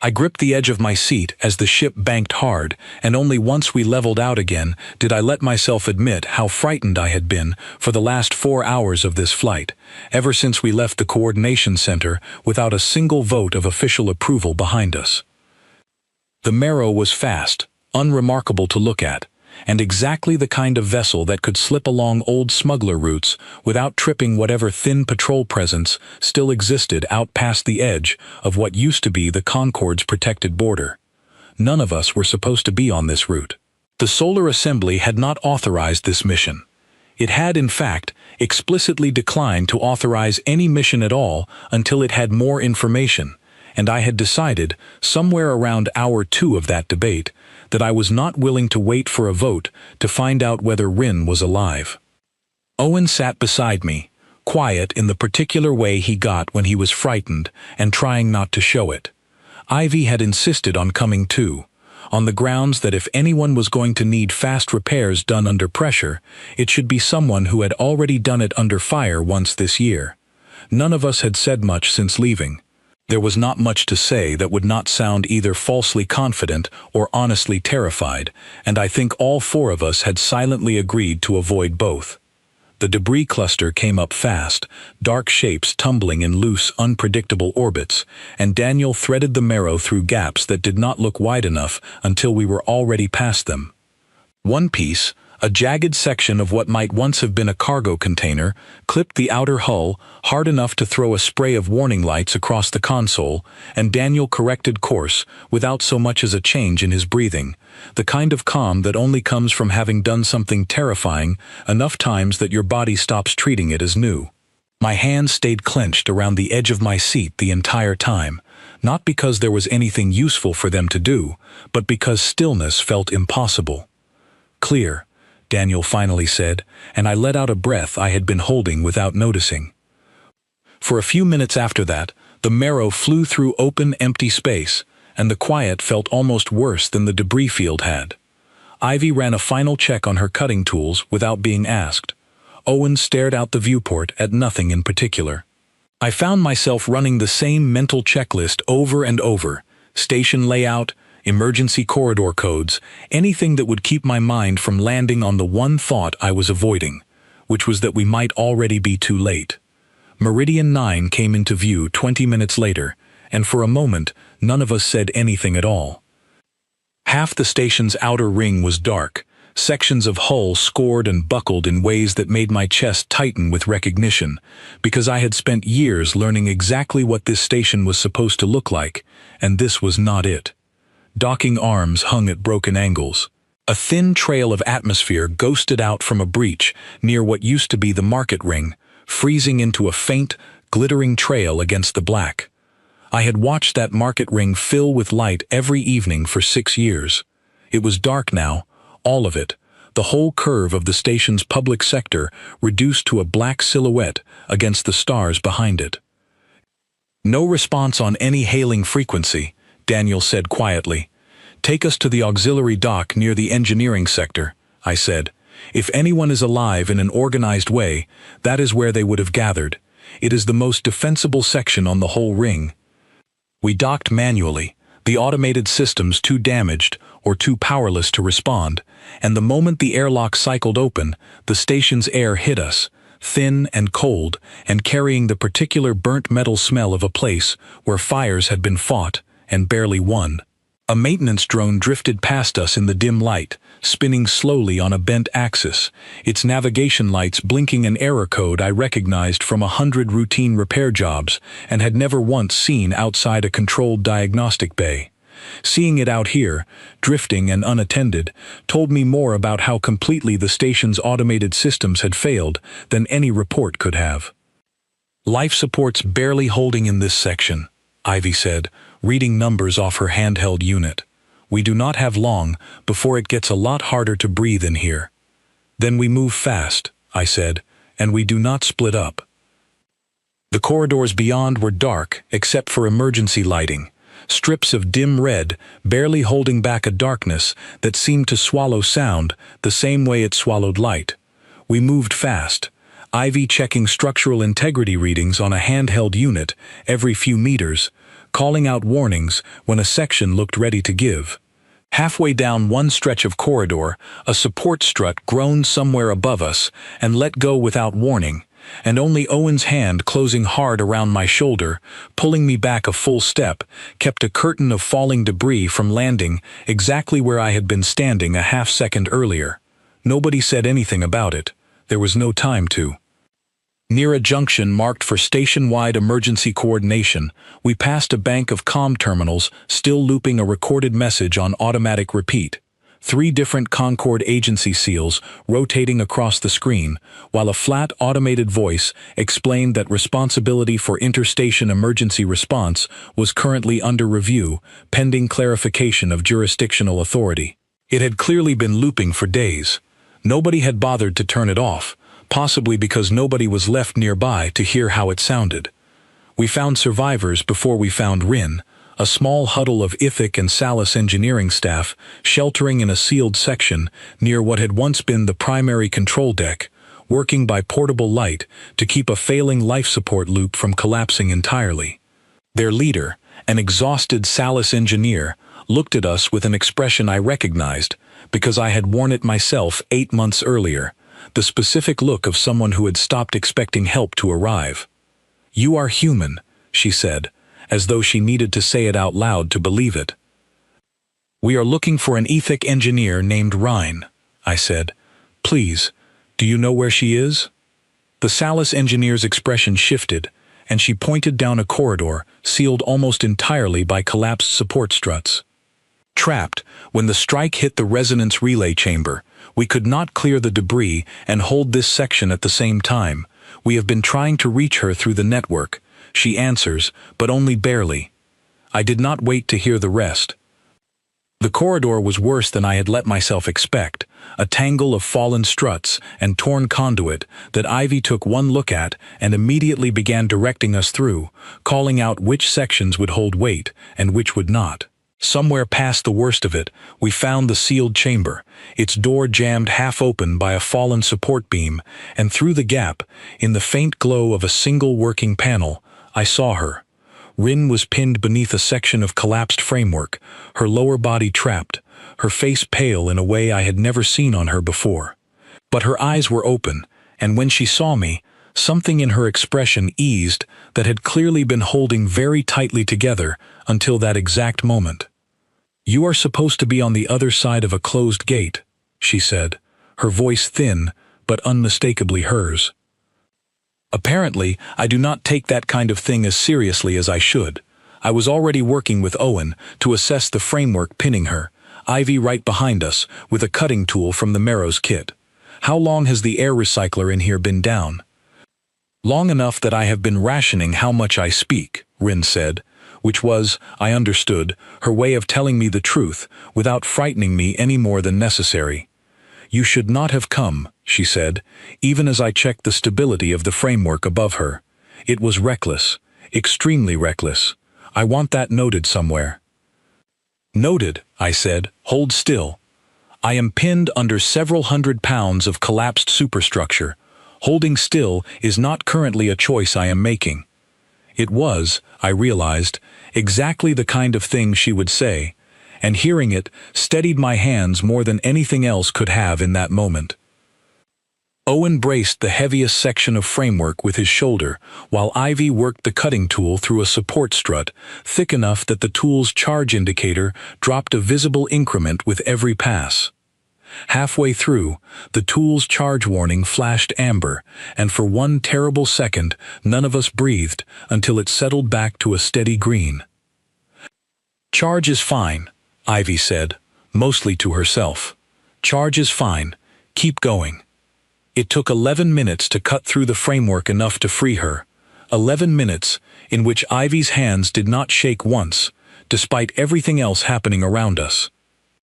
I gripped the edge of my seat as the ship banked hard, and only once we leveled out again did I let myself admit how frightened I had been for the last 4 hours of this flight, ever since we left the coordination center without a single vote of official approval behind us. The Merrow was fast, unremarkable to look at, and exactly the kind of vessel that could slip along old smuggler routes without tripping whatever thin patrol presence still existed out past the edge of what used to be the Concorde's protected border. None of us were supposed to be on this route. The Solar Assembly had not authorized this mission. It had, in fact, explicitly declined to authorize any mission at all until it had more information, and I had decided, somewhere around hour 2 of that debate, that I was not willing to wait for a vote to find out whether Rin was alive. Owen sat beside me, quiet in the particular way he got when he was frightened and trying not to show it. Ivy had insisted on coming too, on the grounds that if anyone was going to need fast repairs done under pressure, it should be someone who had already done it under fire once this year. None of us had said much since leaving. There was not much to say that would not sound either falsely confident or honestly terrified, and I think all 4 of us had silently agreed to avoid both. The debris cluster came up fast, dark shapes tumbling in loose, unpredictable orbits, and Daniel threaded the marrow through gaps that did not look wide enough until we were already past them. One piece, a jagged section of what might once have been a cargo container, clipped the outer hull hard enough to throw a spray of warning lights across the console, and Daniel corrected course without so much as a change in his breathing, the kind of calm that only comes from having done something terrifying enough times that your body stops treating it as new. My hands stayed clenched around the edge of my seat the entire time, not because there was anything useful for them to do, but because stillness felt impossible. "Clear," Daniel finally said, and I let out a breath I had been holding without noticing. For a few minutes after that, the marrow flew through open, empty space, and the quiet felt almost worse than the debris field had. Ivy ran a final check on her cutting tools without being asked. Owen stared out the viewport at nothing in particular. I found myself running the same mental checklist over and over: station layout, emergency corridor codes, anything that would keep my mind from landing on the one thought I was avoiding, which was that we might already be too late. Meridian 9 came into view 20 minutes later, and for a moment, none of us said anything at all. Half the station's outer ring was dark, sections of hull scored and buckled in ways that made my chest tighten with recognition, because I had spent years learning exactly what this station was supposed to look like, and this was not it. Docking arms hung at broken angles. A thin trail of atmosphere ghosted out from a breach near what used to be the market ring, freezing into a faint, glittering trail against the black. I had watched that market ring fill with light every evening for 6 years. It was dark now, all of it, the whole curve of the station's public sector reduced to a black silhouette against the stars behind it. "No response on any hailing frequency," Daniel said quietly. "Take us to the auxiliary dock near the engineering sector," I said. "If anyone is alive in an organized way, that is where they would have gathered. It is the most defensible section on the whole ring." We docked manually, the automated systems too damaged or too powerless to respond, and the moment the airlock cycled open, the station's air hit us, thin and cold, and carrying the particular burnt metal smell of a place where fires had been fought and barely won. A maintenance drone drifted past us in the dim light, spinning slowly on a bent axis, its navigation lights blinking an error code I recognized from 100 routine repair jobs and had never once seen outside a controlled diagnostic bay. Seeing it out here, drifting and unattended, told me more about how completely the station's automated systems had failed than any report could have. "Life support's barely holding in this section," Ivy said, reading numbers off her handheld unit. "We do not have long before it gets a lot harder to breathe in here." "Then we move fast," I said, "and we do not split up." The corridors beyond were dark except for emergency lighting, strips of dim red barely holding back a darkness that seemed to swallow sound the same way it swallowed light. We moved fast, Ivy checking structural integrity readings on a handheld unit every few meters, calling out warnings when a section looked ready to give. Halfway down one stretch of corridor, a support strut groaned somewhere above us and let go without warning, and only Owen's hand closing hard around my shoulder, pulling me back a full step, kept a curtain of falling debris from landing exactly where I had been standing a half-second earlier. Nobody said anything about it. There was no time to. Near a junction marked for station-wide emergency coordination, we passed a bank of comm terminals still looping a recorded message on automatic repeat. 3 different Concorde agency seals rotating across the screen, while a flat automated voice explained that responsibility for interstation emergency response was currently under review, pending clarification of jurisdictional authority. It had clearly been looping for days. Nobody had bothered to turn it off, possibly because nobody was left nearby to hear how it sounded. We found survivors before we found Rin, a small huddle of Ithic and Salus engineering staff sheltering in a sealed section near what had once been the primary control deck, working by portable light to keep a failing life support loop from collapsing entirely. Their leader, an exhausted Salus engineer, looked at us with an expression I recognized because I had worn it myself 8 months earlier, the specific look of someone who had stopped expecting help to arrive. "You are human," she said, as though she needed to say it out loud to believe it. "We are looking for an Ithic engineer named Rhine," I said. "Please, do you know where she is?" The Salus engineer's expression shifted, and she pointed down a corridor sealed almost entirely by collapsed support struts. Trapped, when the strike hit the resonance relay chamber, we could not clear the debris and hold this section at the same time. "We have been trying to reach her through the network," she answers, but only barely. I did not wait to hear the rest. The corridor was worse than I had let myself expect, a tangle of fallen struts and torn conduit that Ivy took one look at and immediately began directing us through, calling out which sections would hold weight and which would not. Somewhere past the worst of it, we found the sealed chamber, its door jammed half open by a fallen support beam, and through the gap, in the faint glow of a single working panel, I saw her. Rin was pinned beneath a section of collapsed framework, her lower body trapped, her face pale in a way I had never seen on her before. But her eyes were open, and when she saw me, something in her expression eased that had clearly been holding very tightly together until that exact moment. "You are supposed to be on the other side of a closed gate," she said, her voice thin but unmistakably hers. Apparently, I do not take that kind of thing as seriously as I should. I was already working with Owen to assess the framework pinning her, Ivy right behind us, with a cutting tool from the Marrow's kit. "How long has the air recycler in here been down?" "Long enough that I have been rationing how much I speak," Rin said, which was, I understood, her way of telling me the truth without frightening me any more than necessary. "You should not have come," she said, even as I checked the stability of the framework above her. "It was reckless, extremely reckless. I want that noted somewhere." "Noted," I said, "hold still. I am pinned under several hundred pounds of collapsed superstructure. Holding still is not currently a choice I am making." It was, I realized, exactly the kind of thing she would say, and hearing it steadied my hands more than anything else could have in that moment. Owen braced the heaviest section of framework with his shoulder, while Ivy worked the cutting tool through a support strut, thick enough that the tool's charge indicator dropped a visible increment with every pass. Halfway through, the tool's charge warning flashed amber, and for one terrible second none of us breathed until it settled back to a steady green. "Charge is fine," Ivy said, mostly to herself. "Charge is fine. Keep going." It took 11 minutes to cut through the framework enough to free her. 11 minutes in which Ivy's hands did not shake once, despite everything else happening around us.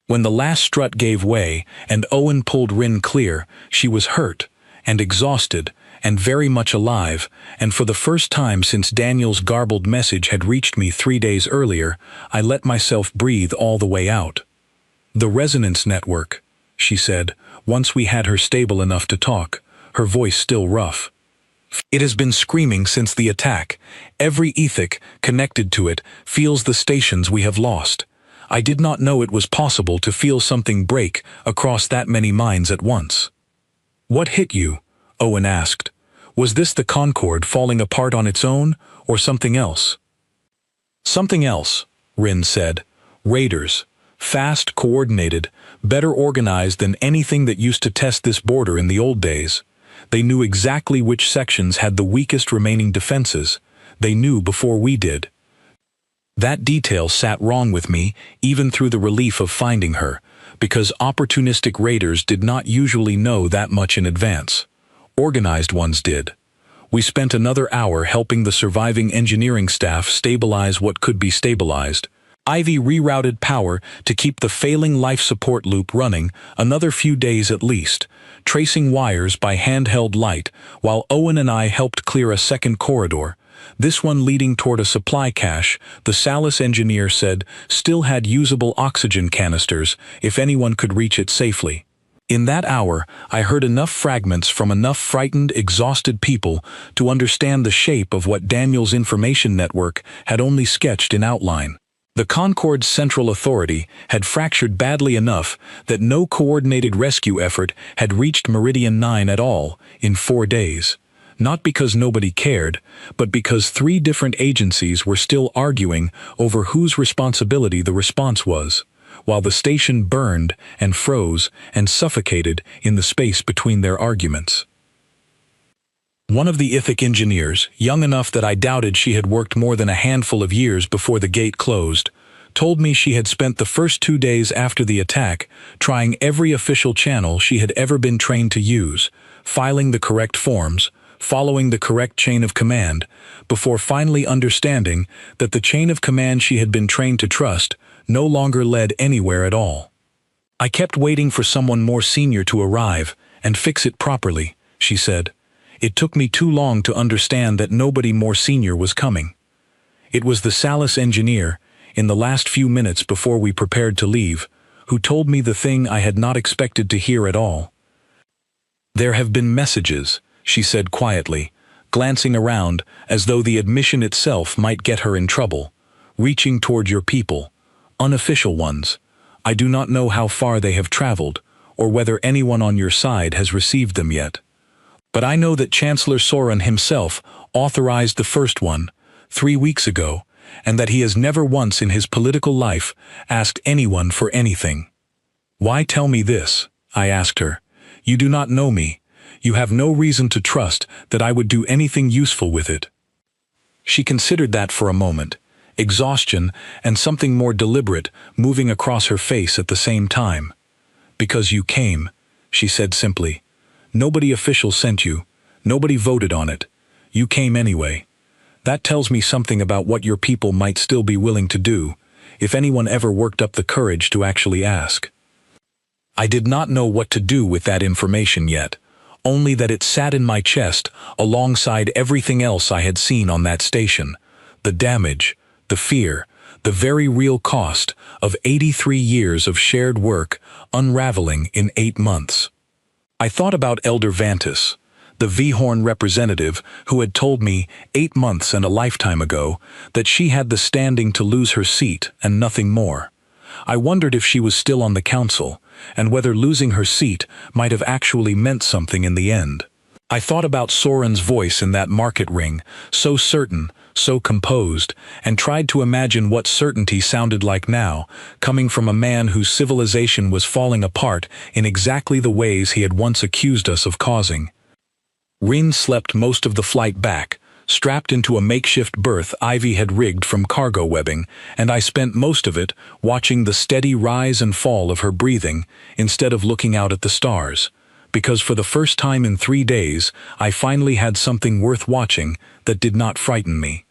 When the last strut gave way and Owen pulled Rin clear, she was hurt and exhausted and very much alive, and for the first time since Daniel's garbled message had reached me 3 days earlier, I let myself breathe all the way out. "The resonance network," she said, once we had her stable enough to talk, her voice still rough. "It has been screaming since the attack. Every Ithic connected to it feels the stations we have lost. I did not know it was possible to feel something break across that many minds at once." "What hit you?" Owen asked. "Was this the Concorde falling apart on its own, or something else?" "Something else," Rin said. "Raiders. Fast, coordinated, better organized than anything that used to test this border in the old days. They knew exactly which sections had the weakest remaining defenses. They knew before we did. That detail sat wrong with me, even through the relief of finding her, because opportunistic raiders did not usually know that much in advance. Organized ones did. We spent another hour helping the surviving engineering staff stabilize what could be stabilized. Ivy rerouted power to keep the failing life support loop running another few days at least, tracing wires by handheld light, while Owen and I helped clear a second corridor. This one leading toward a supply cache, the Salus engineer said, still had usable oxygen canisters if anyone could reach it safely. In that hour, I heard enough fragments from enough frightened, exhausted people to understand the shape of what Daniel's information network had only sketched in outline. The Concord's Central Authority had fractured badly enough that no coordinated rescue effort had reached Meridian 9 at all in 4 days. Not because nobody cared, but because 3 different agencies were still arguing over whose responsibility the response was, while the station burned and froze and suffocated in the space between their arguments. One of the Ithic engineers, young enough that I doubted she had worked more than a handful of years before the gate closed, told me she had spent the first 2 days after the attack trying every official channel she had ever been trained to use, filing the correct forms, following the correct chain of command, before finally understanding that the chain of command she had been trained to trust no longer led anywhere at all. I kept waiting for someone more senior to arrive and fix it properly, she said. It took me too long to understand that nobody more senior was coming. It was the Salus engineer, in the last few minutes before we prepared to leave, who told me the thing I had not expected to hear at all. There have been messages, she said quietly, glancing around as though the admission itself might get her in trouble, reaching toward your people, unofficial ones. I do not know how far they have traveled, or whether anyone on your side has received them yet. But I know that Chancellor Soren himself authorized the first one 3 weeks ago, and that he has never once in his political life asked anyone for anything. Why tell me this? I asked her. You do not know me. You have no reason to trust that I would do anything useful with it. She considered that for a moment, exhaustion and something more deliberate moving across her face at the same time. Because you came, she said simply. Nobody official sent you. Nobody voted on it. You came anyway. That tells me something about what your people might still be willing to do, if anyone ever worked up the courage to actually ask. I did not know what to do with that information yet, only that it sat in my chest alongside everything else I had seen on that station. The damage, the fear, the very real cost of 83 years of shared work unraveling in 8 months. I thought about Elder Vantis, the V-Horn representative who had told me 8 months and a lifetime ago that she had the standing to lose her seat and nothing more. I wondered if she was still on the council, and whether losing her seat might have actually meant something in the end. I thought about Soren's voice in that market ring, so certain, so composed, and tried to imagine what certainty sounded like now, coming from a man whose civilization was falling apart in exactly the ways he had once accused us of causing. Rin slept most of the flight back, strapped into a makeshift berth Ivy had rigged from cargo webbing, and I spent most of it watching the steady rise and fall of her breathing instead of looking out at the stars, because for the first time in 3 days I finally had something worth watching that did not frighten me.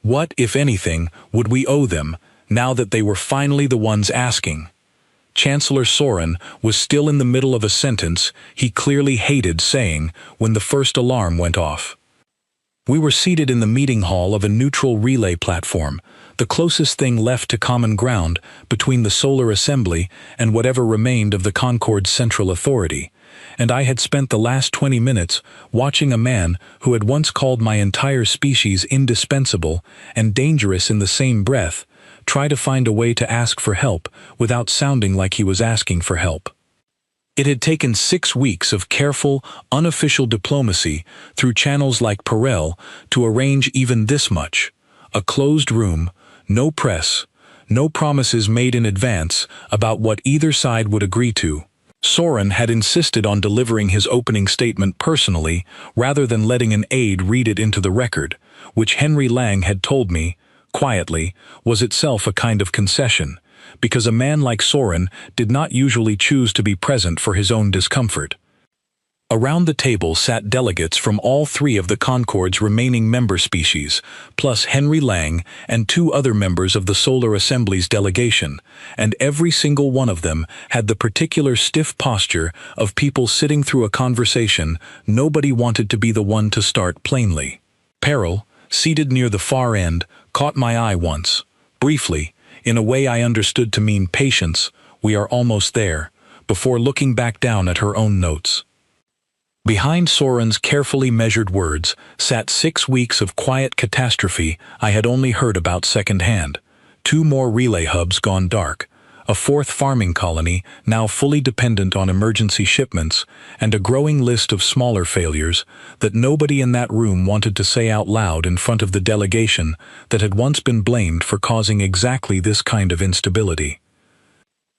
What, if anything, would we owe them, now that they were finally the ones asking? Chancellor Soren was still in the middle of a sentence he clearly hated saying when the first alarm went off. We were seated in the meeting hall of a neutral relay platform, the closest thing left to common ground between the Solar Assembly and whatever remained of the Concord's Central Authority, and I had spent the last 20 minutes watching a man who had once called my entire species indispensable and dangerous in the same breath try to find a way to ask for help without sounding like he was asking for help. It had taken 6 weeks of careful, unofficial diplomacy through channels like Perel to arrange even this much: a closed room, no press, no promises made in advance about what either side would agree to. Soren had insisted on delivering his opening statement personally rather than letting an aide read it into the record, which Henry Lang had told me, quietly, was itself a kind of concession, because a man like Soren did not usually choose to be present for his own discomfort. Around the table sat delegates from all three of the Concord's remaining member species, plus Henry Lang and two other members of the Solar Assembly's delegation, and every single one of them had the particular stiff posture of people sitting through a conversation nobody wanted to be the one to start plainly. Peril, seated near the far end, caught my eye once. Briefly, in a way I understood to mean patience, we are almost there, before looking back down at her own notes. Behind Soren's carefully measured words sat 6 weeks of quiet catastrophe I had only heard about secondhand. 2 more relay hubs gone dark, a 4th farming colony now fully dependent on emergency shipments, and a growing list of smaller failures that nobody in that room wanted to say out loud in front of the delegation that had once been blamed for causing exactly this kind of instability.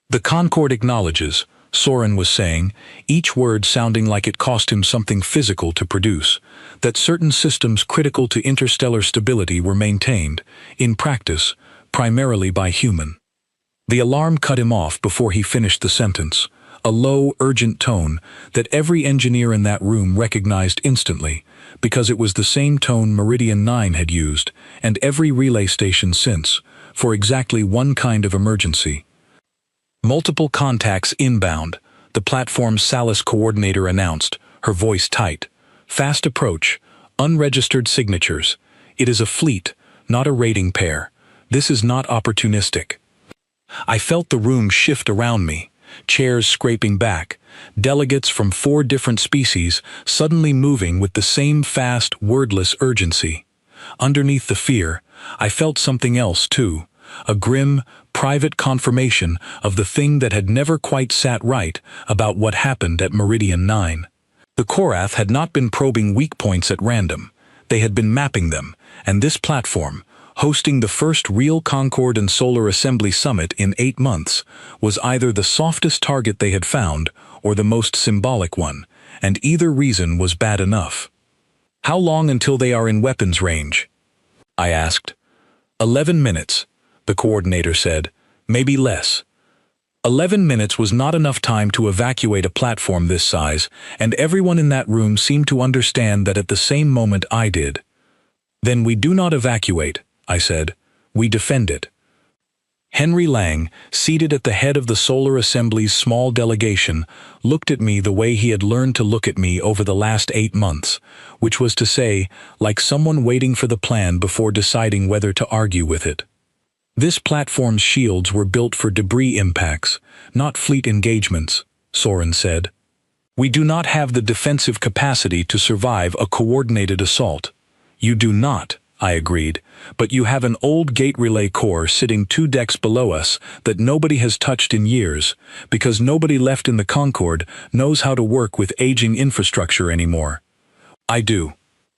The Concord acknowledges, Soren was saying, each word sounding like it cost him something physical to produce, that certain systems critical to interstellar stability were maintained, in practice, primarily by human. The alarm cut him off before he finished the sentence, a low, urgent tone that every engineer in that room recognized instantly, because it was the same tone Meridian 9 had used, and every relay station since, for exactly one kind of emergency. Multiple contacts inbound, the platform's Salis coordinator announced, her voice tight. Fast approach, unregistered signatures. It is a fleet, not a raiding pair. This is not opportunistic. I felt the room shift around me, chairs scraping back, delegates from 4 different species suddenly moving with the same fast, wordless urgency. Underneath the fear, I felt something else too. A grim, private confirmation of the thing that had never quite sat right about what happened at Meridian 9. The Korath had not been probing weak points at random. They had been mapping them, and this platform, hosting the first real Concord and Solar Assembly summit in 8 months, was either the softest target they had found or the most symbolic one, and either reason was bad enough. "How long until they are in weapons range?" I asked. 11 minutes. The coordinator said, maybe less. 11 minutes was not enough time to evacuate a platform this size, and everyone in that room seemed to understand that at the same moment I did. "Then we do not evacuate," I said. "We defend it." Henry Lang, seated at the head of the Solar Assembly's small delegation, looked at me the way he had learned to look at me over the last 8 months, which was to say, like someone waiting for the plan before deciding whether to argue with it. "This platform's shields were built for debris impacts, not fleet engagements," Soren said. "We do not have the defensive capacity to survive a coordinated assault." "You do not," I agreed, "but you have an old gate relay core sitting 2 decks below us that nobody has touched in years, because nobody left in the Concorde knows how to work with aging infrastructure anymore." "I do."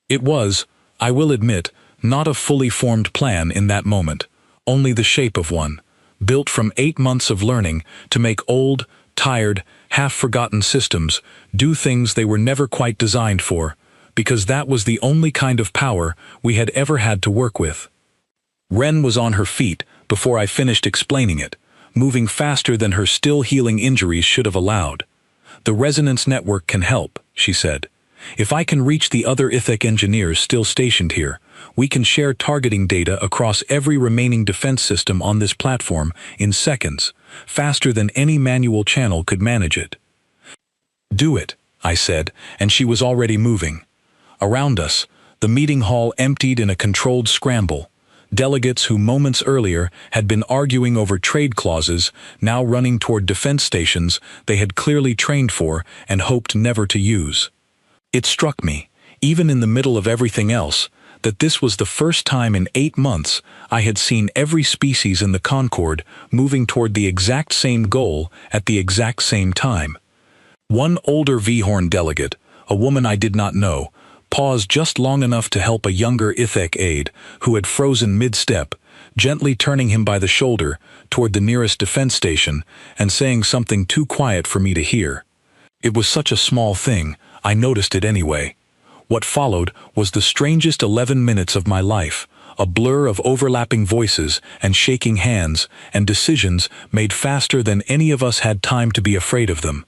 It was, I will admit, not a fully formed plan in that moment. Only the shape of one, built from 8 months of learning to make old, tired, half-forgotten systems do things they were never quite designed for, because that was the only kind of power we had ever had to work with. Wren was on her feet before I finished explaining it, moving faster than her still-healing injuries should have allowed. "The resonance network can help," she said. "If I can reach the other ITHEC engineers still stationed here, we can share targeting data across every remaining defense system on this platform in seconds, faster than any manual channel could manage it." "Do it," I said, and she was already moving. Around us, the meeting hall emptied in a controlled scramble. Delegates who moments earlier had been arguing over trade clauses now running toward defense stations they had clearly trained for and hoped never to use. It struck me, even in the middle of everything else, that this was the first time in 8 months I had seen every species in the Concorde moving toward the exact same goal at the exact same time. One older V-Horn delegate, a woman I did not know, paused just long enough to help a younger ITHEC aide, who had frozen mid-step, gently turning him by the shoulder toward the nearest defense station and saying something too quiet for me to hear. It was such a small thing, I noticed it anyway. What followed was the strangest 11 minutes of my life, a blur of overlapping voices and shaking hands and decisions made faster than any of us had time to be afraid of them.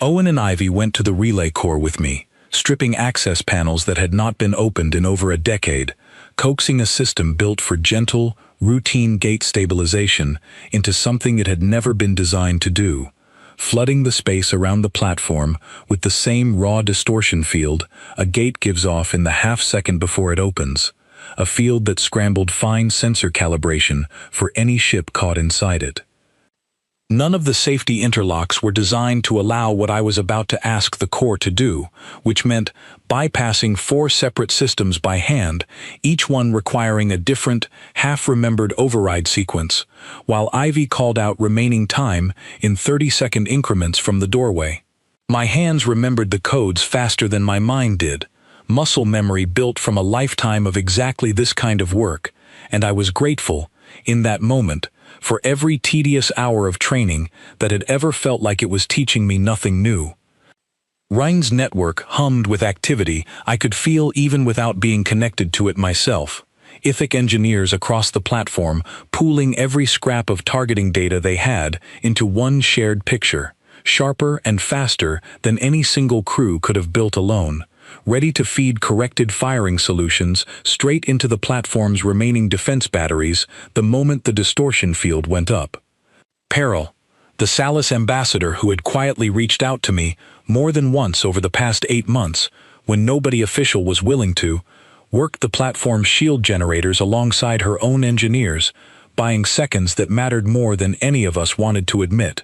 Owen and Ivy went to the relay core with me, stripping access panels that had not been opened in over a decade, coaxing a system built for gentle, routine gate stabilization into something it had never been designed to do, flooding the space around the platform with the same raw distortion field a gate gives off in the half-second before it opens, a field that scrambled fine sensor calibration for any ship caught inside it. None of the safety interlocks were designed to allow what I was about to ask the core to do, which meant bypassing 4 separate systems by hand, each one requiring a different, half-remembered override sequence, while Ivy called out remaining time in 30-second increments from the doorway. My hands remembered the codes faster than my mind did, muscle memory built from a lifetime of exactly this kind of work, and I was grateful, in that moment, for every tedious hour of training that had ever felt like it was teaching me nothing new. Rhine's network hummed with activity I could feel even without being connected to it myself. Ithic engineers across the platform pooling every scrap of targeting data they had into one shared picture, sharper and faster than any single crew could have built alone, ready to feed corrected firing solutions straight into the platform's remaining defense batteries the moment the distortion field went up. Peril, the Salis ambassador who had quietly reached out to me more than once over the past 8 months, when nobody official was willing to, worked the platform's shield generators alongside her own engineers, buying seconds that mattered more than any of us wanted to admit.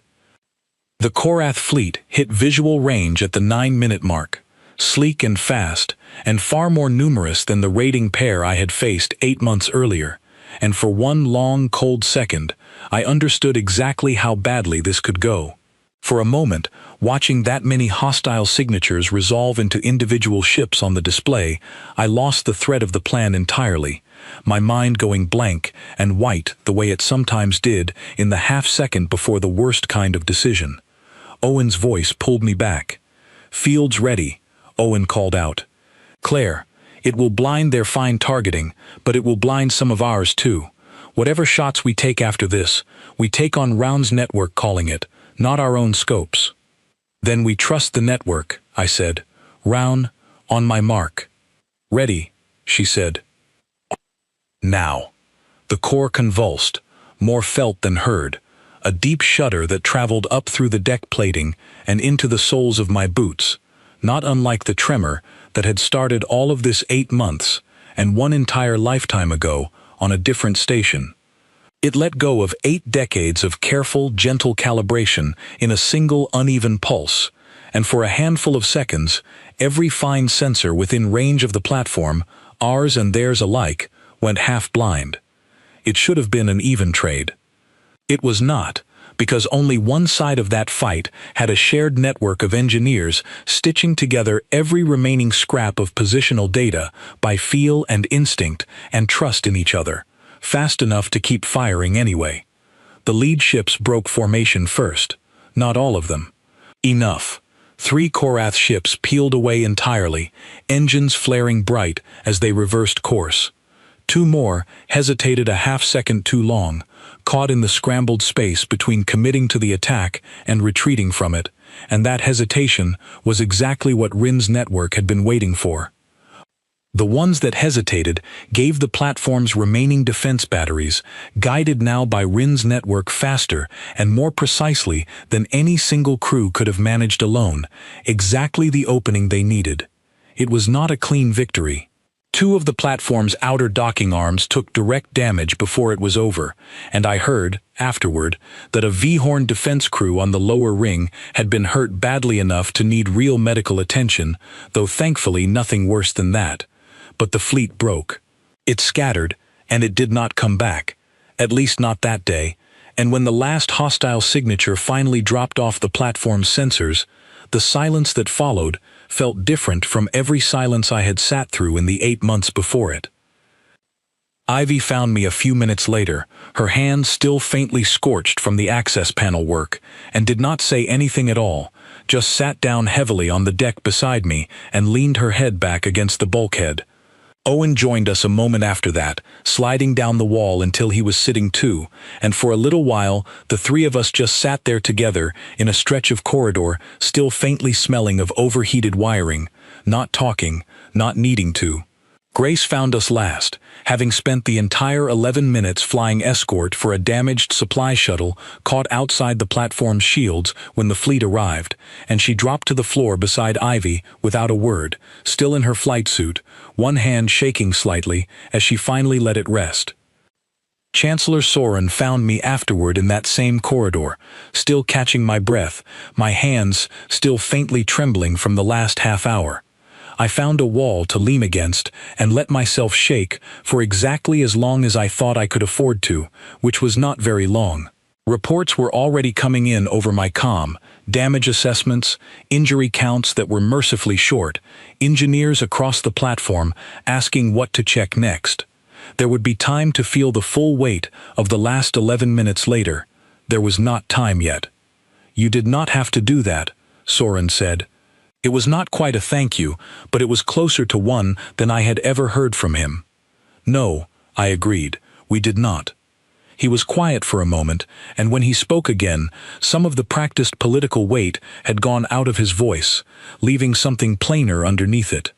The Korath fleet hit visual range at the 9-minute mark, sleek and fast, and far more numerous than the raiding pair I had faced 8 months earlier, and for one long, cold second, I understood exactly how badly this could go. For a moment, watching that many hostile signatures resolve into individual ships on the display, I lost the thread of the plan entirely, my mind going blank and white the way it sometimes did in the half-second before the worst kind of decision. Owen's voice pulled me back. "Field's ready," Owen called out. "Claire, it will blind their fine targeting, but it will blind some of ours too. Whatever shots we take after this, we take on Round's network calling it, not our own scopes." "Then we trust the network," I said. "Round, on my mark." "Ready," she said. Now. The core convulsed, more felt than heard, a deep shudder that traveled up through the deck plating and into the soles of my boots, not unlike the tremor that had started all of this 8 months and one entire lifetime ago on a different station. It let go of 8 decades of careful, gentle calibration in a single uneven pulse, and for a handful of seconds, every fine sensor within range of the platform, ours and theirs alike, went half-blind. It should have been an even trade. It was not, because only one side of that fight had a shared network of engineers stitching together every remaining scrap of positional data by feel and instinct and trust in each other, fast enough to keep firing anyway. The lead ships broke formation first, not all of them. Enough. 3 Korath ships peeled away entirely, engines flaring bright as they reversed course. 2 more hesitated a half-second too long, caught in the scrambled space between committing to the attack and retreating from it, and that hesitation was exactly what Rin's network had been waiting for. The ones that hesitated gave the platform's remaining defense batteries, guided now by Rin's network faster and more precisely than any single crew could have managed alone, exactly the opening they needed. It was not a clean victory. 2 of the platform's outer docking arms took direct damage before it was over, and I heard, afterward, that a V-Horn defense crew on the lower ring had been hurt badly enough to need real medical attention, though thankfully nothing worse than that. But the fleet broke. It scattered, and it did not come back, at least not that day, and when the last hostile signature finally dropped off the platform's sensors, the silence that followed felt different from every silence I had sat through in the 8 months before it. Ivy found me a few minutes later, her hands still faintly scorched from the access panel work, and did not say anything at all, just sat down heavily on the deck beside me and leaned her head back against the bulkhead. Owen joined us a moment after that, sliding down the wall until he was sitting too, and for a little while the three of us just sat there together in a stretch of corridor, still faintly smelling of overheated wiring, not talking, not needing to. Grace found us last, having spent the entire 11 minutes flying escort for a damaged supply shuttle caught outside the platform's shields when the fleet arrived, and she dropped to the floor beside Ivy without a word, still in her flight suit, one hand shaking slightly as she finally let it rest. Chancellor Soren found me afterward in that same corridor, still catching my breath, my hands still faintly trembling from the last half hour. I found a wall to lean against and let myself shake for exactly as long as I thought I could afford to, which was not very long. Reports were already coming in over my comm, damage assessments, injury counts that were mercifully short, engineers across the platform asking what to check next. There would be time to feel the full weight of the last 11 minutes later. There was not time yet. "You did not have to do that," Soren said. It was not quite a thank you, but it was closer to one than I had ever heard from him. "No," I agreed, "we did not." He was quiet for a moment, and when he spoke again, some of the practiced political weight had gone out of his voice, leaving something plainer underneath it.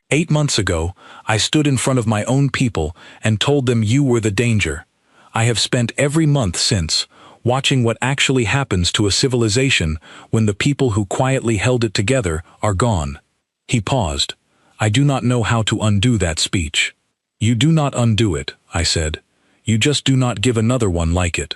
8 months ago, I stood in front of my own people and told them you were the danger. I have spent every month since, watching what actually happens to a civilization when the people who quietly held it together are gone. He paused. I do not know how to undo that speech. "You do not undo it," I said. "You just do not give another one like it."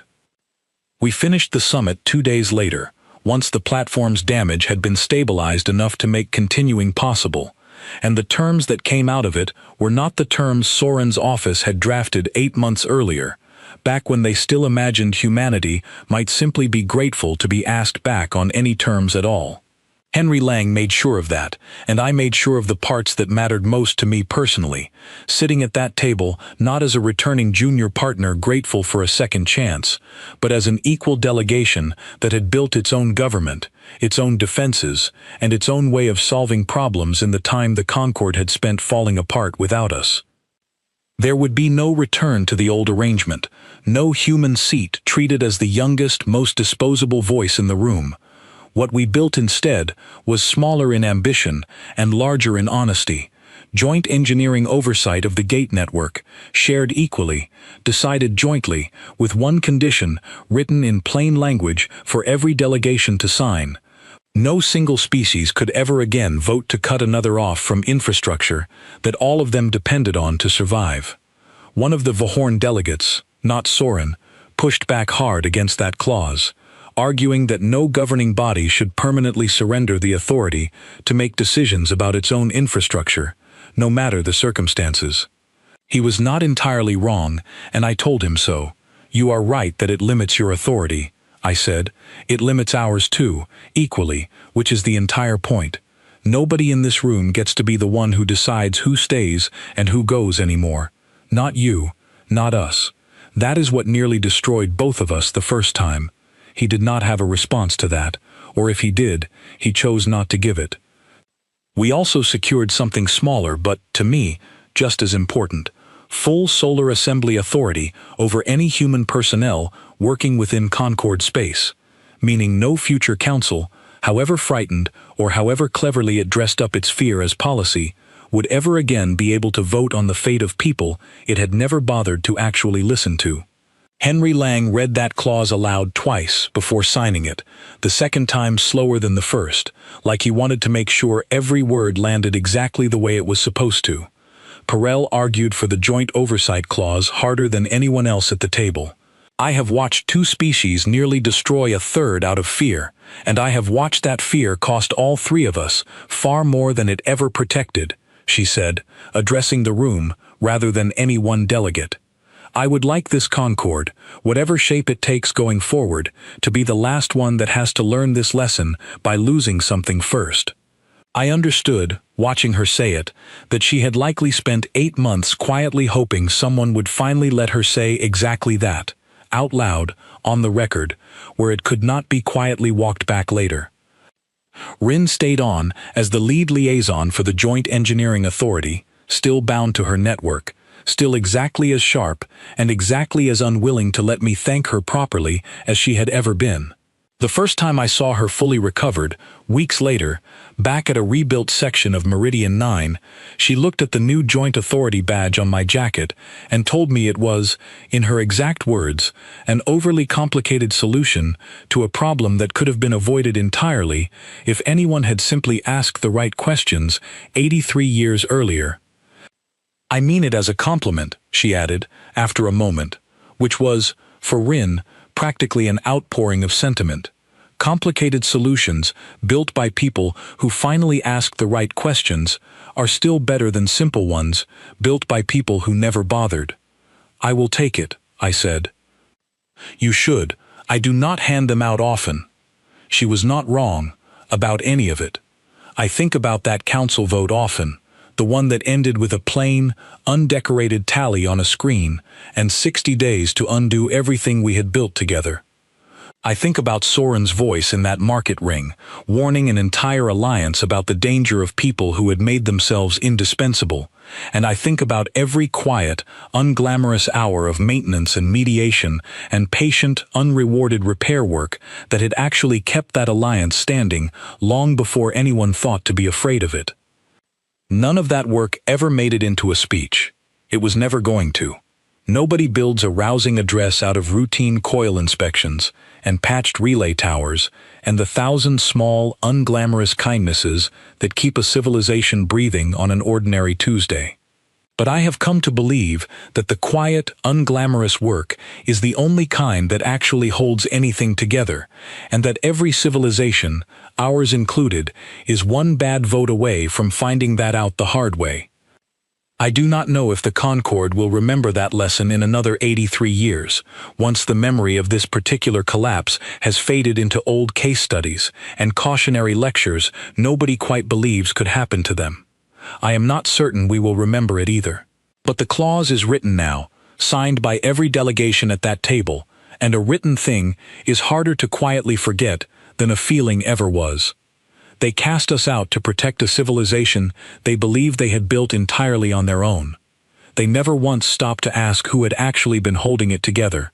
We finished the summit 2 days later, once the platform's damage had been stabilized enough to make continuing possible, and the terms that came out of it were not the terms Soren's office had drafted 8 months earlier, back when they still imagined humanity might simply be grateful to be asked back on any terms at all. Henry Lang made sure of that, and I made sure of the parts that mattered most to me personally, sitting at that table not as a returning junior partner grateful for a second chance, but as an equal delegation that had built its own government, its own defenses, and its own way of solving problems in the time the Concord had spent falling apart without us. There would be no return to the old arrangement, no human seat treated as the youngest, most disposable voice in the room. What we built instead was smaller in ambition and larger in honesty, joint engineering oversight of the gate network, shared equally, decided jointly, with one condition written in plain language for every delegation to sign. No single species could ever again vote to cut another off from infrastructure that all of them depended on to survive. One of the Vahorn delegates, not Soren, pushed back hard against that clause, arguing that no governing body should permanently surrender the authority to make decisions about its own infrastructure, no matter the circumstances. He was not entirely wrong, and I told him so. "You are right that it limits your authority," I said. "It limits ours too, equally, which is the entire point. Nobody in this room gets to be the one who decides who stays and who goes anymore. Not you, not us. That is what nearly destroyed both of us the first time." He did not have a response to that, or if he did, he chose not to give it. We also secured something smaller but, to me, just as important: full solar assembly authority over any human personnel working within Concord space, meaning no future council, however frightened or however cleverly it dressed up its fear as policy, would ever again be able to vote on the fate of people it had never bothered to actually listen to. Henry Lang read that clause aloud twice before signing it, the second time slower than the first, like he wanted to make sure every word landed exactly the way it was supposed to. Perel argued for the joint oversight clause harder than anyone else at the table. "I have watched 2 species nearly destroy a third out of fear, and I have watched that fear cost all 3 of us far more than it ever protected," she said, addressing the room rather than any one delegate. "I would like this Concord, whatever shape it takes going forward, to be the last one that has to learn this lesson by losing something first." I understood, watching her say it, that she had likely spent 8 months quietly hoping someone would finally let her say exactly that, out loud, on the record, where it could not be quietly walked back later. Rin stayed on as the lead liaison for the Joint Engineering Authority, still bound to her network, still exactly as sharp and exactly as unwilling to let me thank her properly as she had ever been. The first time I saw her fully recovered, weeks later, back at a rebuilt section of Meridian 9, she looked at the new Joint Authority badge on my jacket and told me it was, in her exact words, an overly complicated solution to a problem that could have been avoided entirely if anyone had simply asked the right questions 83 years earlier. I mean it as a compliment, she added, after a moment, which was, for Rin, practically an outpouring of sentiment. Complicated solutions, built by people who finally asked the right questions, are still better than simple ones, built by people who never bothered. I will take it, I said. You should. I do not hand them out often. She was not wrong about any of it. I think about that council vote often, the one that ended with a plain, undecorated tally on a screen, and 60 days to undo everything we had built together. I think about Soren's voice in that market ring, warning an entire alliance about the danger of people who had made themselves indispensable, and I think about every quiet, unglamorous hour of maintenance and mediation and patient, unrewarded repair work that had actually kept that alliance standing long before anyone thought to be afraid of it. None of that work ever made it into a speech. It was never going to. Nobody builds a rousing address out of routine coil inspections and patched relay towers and the 1,000 small, unglamorous kindnesses that keep a civilization breathing on an ordinary Tuesday. But I have come to believe that the quiet, unglamorous work is the only kind that actually holds anything together, and that every civilization, ours included, is one bad vote away from finding that out the hard way. I do not know if the Concord will remember that lesson in another 83 years, once the memory of this particular collapse has faded into old case studies and cautionary lectures nobody quite believes could happen to them. I am not certain we will remember it either. But the clause is written now, signed by every delegation at that table, and a written thing is harder to quietly forget than a feeling ever was. They cast us out to protect a civilization they believed they had built entirely on their own. They never once stopped to ask who had actually been holding it together,